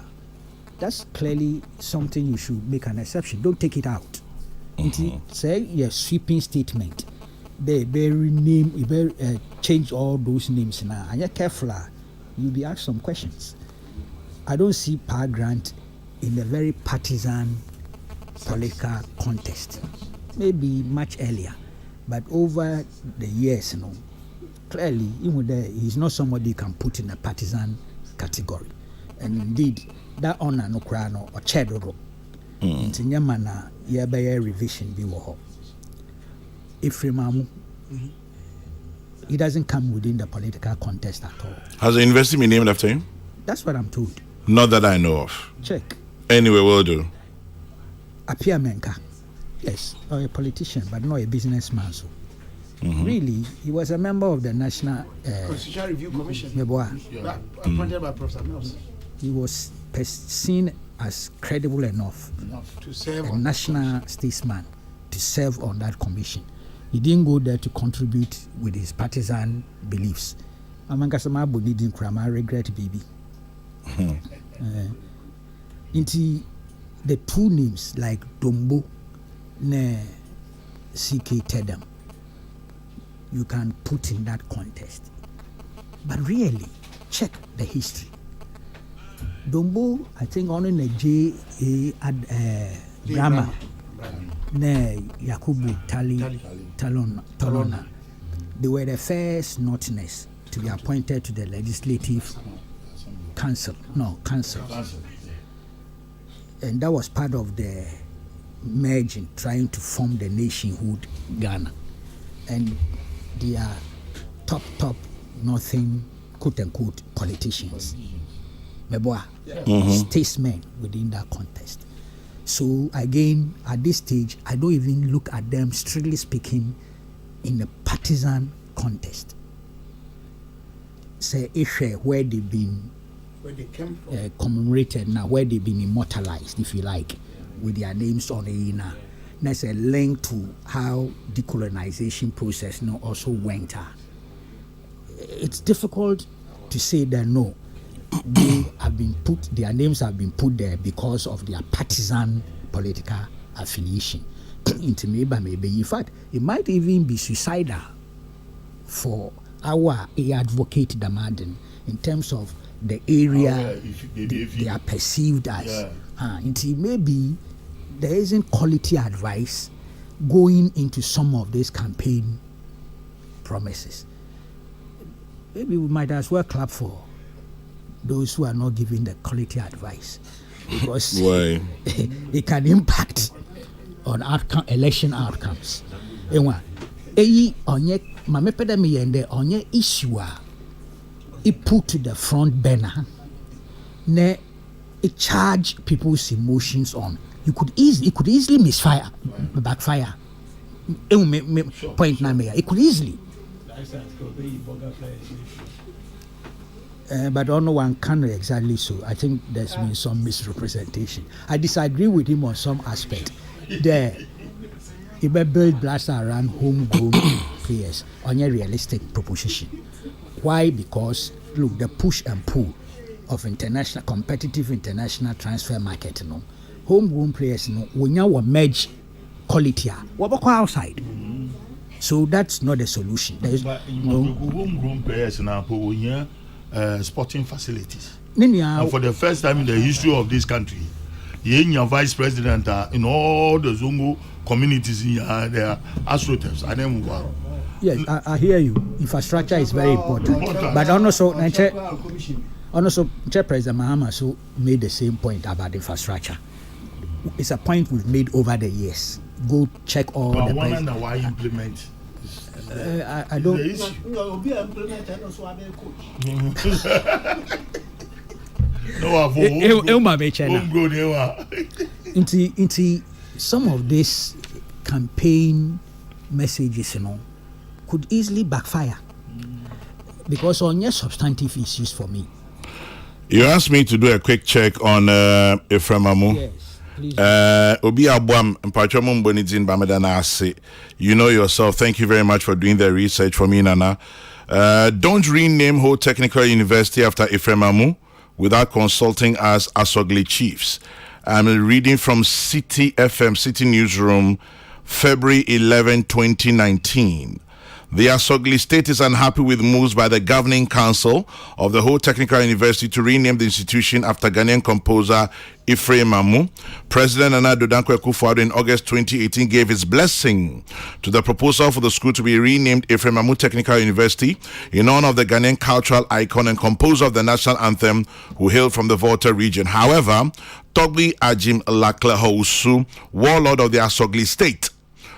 that's clearly something you should make an exception. Don't take it out. Inti say your sweeping statement. They rename, change all those names now. And you're careful, you'll be asked some questions. I don't see Pa Grant in a very partisan political contest. Maybe much earlier, but over the years, clearly, he's not somebody you can put in a partisan category. And indeed, that honor no crano or chedoro. In Tinyamana, yabaya revision be woho. Ifrimamu, he doesn't come within the political contest at all. Has the university been named after him? That's what I'm told. Not that I know of. Check. Anyway, we'll do. Apia Menka. Yes, or a politician, but not a businessman. So, really, he was a member of the National Constitutional Review Commission. Appointed by Professor Mills. He was seen as credible enough to serve a national statesman to serve on that commission. He didn't go there to contribute with his partisan beliefs. Amankasama Bonidin Krama regret baby. Into the two names like Dombo ne CK Tedem, you can put in that contest. But really, check the history. Dombo, I think only the J.A. Brahma, ne Yakubu Talona. They were the first Northerners to be appointed to the Legislative Council. And that was part of the merging, trying to form the nationhood Ghana. And they are top Northern, quote-unquote, politicians. Meboa, statesmen within that contest. So again, at this stage, I don't even look at them, strictly speaking, in a partisan contest. Say issue where they came from, commemorated now, where they've been immortalized, if you like, with their names on the inner. There's a link to how decolonization process now also went. It's difficult to say that no, their names have been put there because of their partisan political affiliation. Maybe, in fact, it might even be suicidal for our advocate Damadin in terms of the area they are perceived as. Maybe there isn't quality advice going into some of these campaign promises. Maybe we might as well clap for those who are not giving the quality advice, because it can impact on election outcomes. Onye issue it put to the front burner, it charge people's emotions on. It could easily backfire. Point number. It could easily. But no one can exactly so. I think there's been some misrepresentation. I disagree with him on some aspect. There, he may build blaster around homegrown players on a realistic proposition. Why? Because look, the push and pull of competitive international transfer market, homegrown players, when you merge quality, what about outside? So that's not the solution. There is homegrown players now sporting facilities. And for the first time in the history of this country, your vice president in all the Zongo communities in there astroturfs. Yes, I hear you. Infrastructure is very important. But also President Mahama made the same point about infrastructure. It's a point we've made over the years. Go check all the places. Why implement? I don't. Into some of these campaign messages, could easily backfire because on your substantive issues for me. You asked me to do a quick check on Ephraim Amu. Yes. Obi Abwam Mpachomum Bonidin Bamadana Ase. You know yourself. Thank you very much for doing the research for me, Nana. Don't rename Ho Technical University after Ephraim Amu without consulting us Asogli Chiefs. I'm reading from City FM, City Newsroom, February 11, 2019. The Asogli State is unhappy with moves by the governing council of the Ho Technical University to rename the institution after Ghanaian composer Ephraim Amu. President Nana Addo Dankwa Akufo-Addo in August 2018 gave his blessing to the proposal for the school to be renamed Ephraim Amu Technical University in honor of the Ghanaian cultural icon and composer of the national anthem who hailed from the Volta region. However, Togbi Ajim Lakle Housu, warlord of the Asogli State,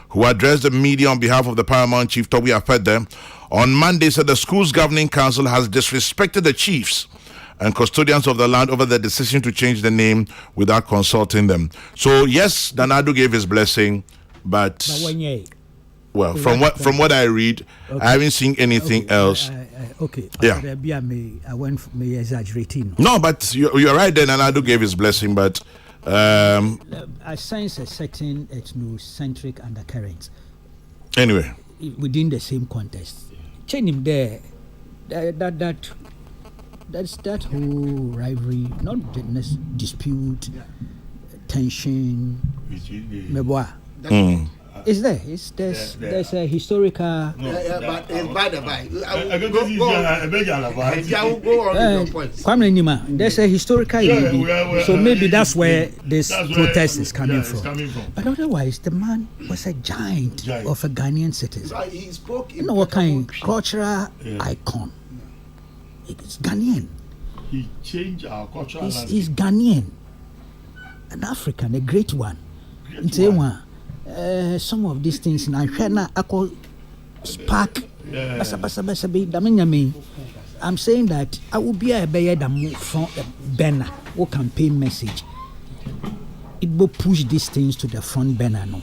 who addressed the media on behalf of the Paramount Chief Toby Apede on Monday, said the school's governing council has disrespected the chiefs and custodians of the land over the decision to change the name without consulting them. So yes, Danado gave his blessing, but well, from what I read, okay. I haven't seen anything else. Okay. Yeah. I went exaggerating. No, but you're right. Then Danado gave his blessing, but. I sense a certain ethnocentric undercurrent. Anyway, within the same context. Change him there. That's that whole rivalry, not the dispute, tension. Meboa. Is there? There's a historical. But it's by the by. Kwame Nima, there's a historical. So maybe that's where this protest is coming from. But otherwise, the man was a giant of a Ghanaian citizen. He spoke You know what kind? Cultural icon. It's Ghanaian. He changed our cultural He's Ghanaian. An African, a great one. Some of these things na hwena ako spark basa I'm saying that I will be a better than from a banner or campaign message. It will push these things to the front banner. No,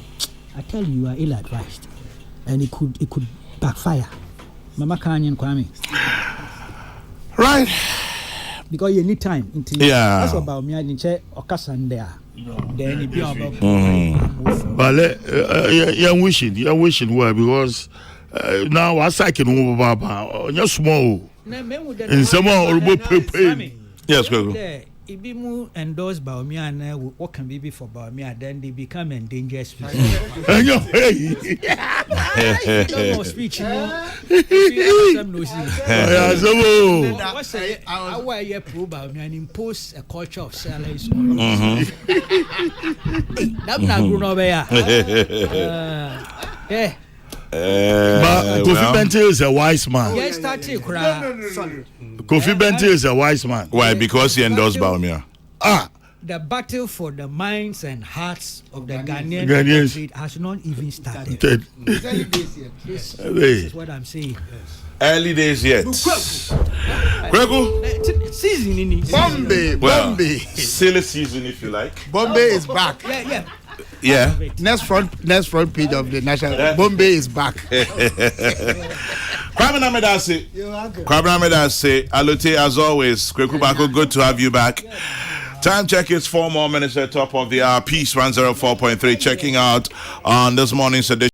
I tell you are ill advised, and it could backfire. Mama Kanyan Kwame. Right. Because you need time. Yeah. That's about me. I didn't say Okasan there. Then it be about. But you're wishing well because now I can over Baba. You're small. In some more prepared. Yes, go. If you move endorsed by me and what can be for by me, then they become endangered species. Speech, why you prove about me and impose a culture of silence? That's not grown over here. Yeah. But Kofi Bente is a wise man. Yes, Kofi Bente is a wise man. Why? Because he endorsed Baumia. The battle for the minds and hearts of the Ghanaians has not even started. This is what I'm saying. Early days yet. Kokrokoo? Season in it. Bombay. Silly season, if you like. Bombay is back. Yeah. Next front page of the national. Bombay is back. Kwame Namedase, Alote, as always. Kokrokoo, good to have you back. Time check is 4 more minutes at top of the hour. Peace 104.3. Checking out on this morning's edition.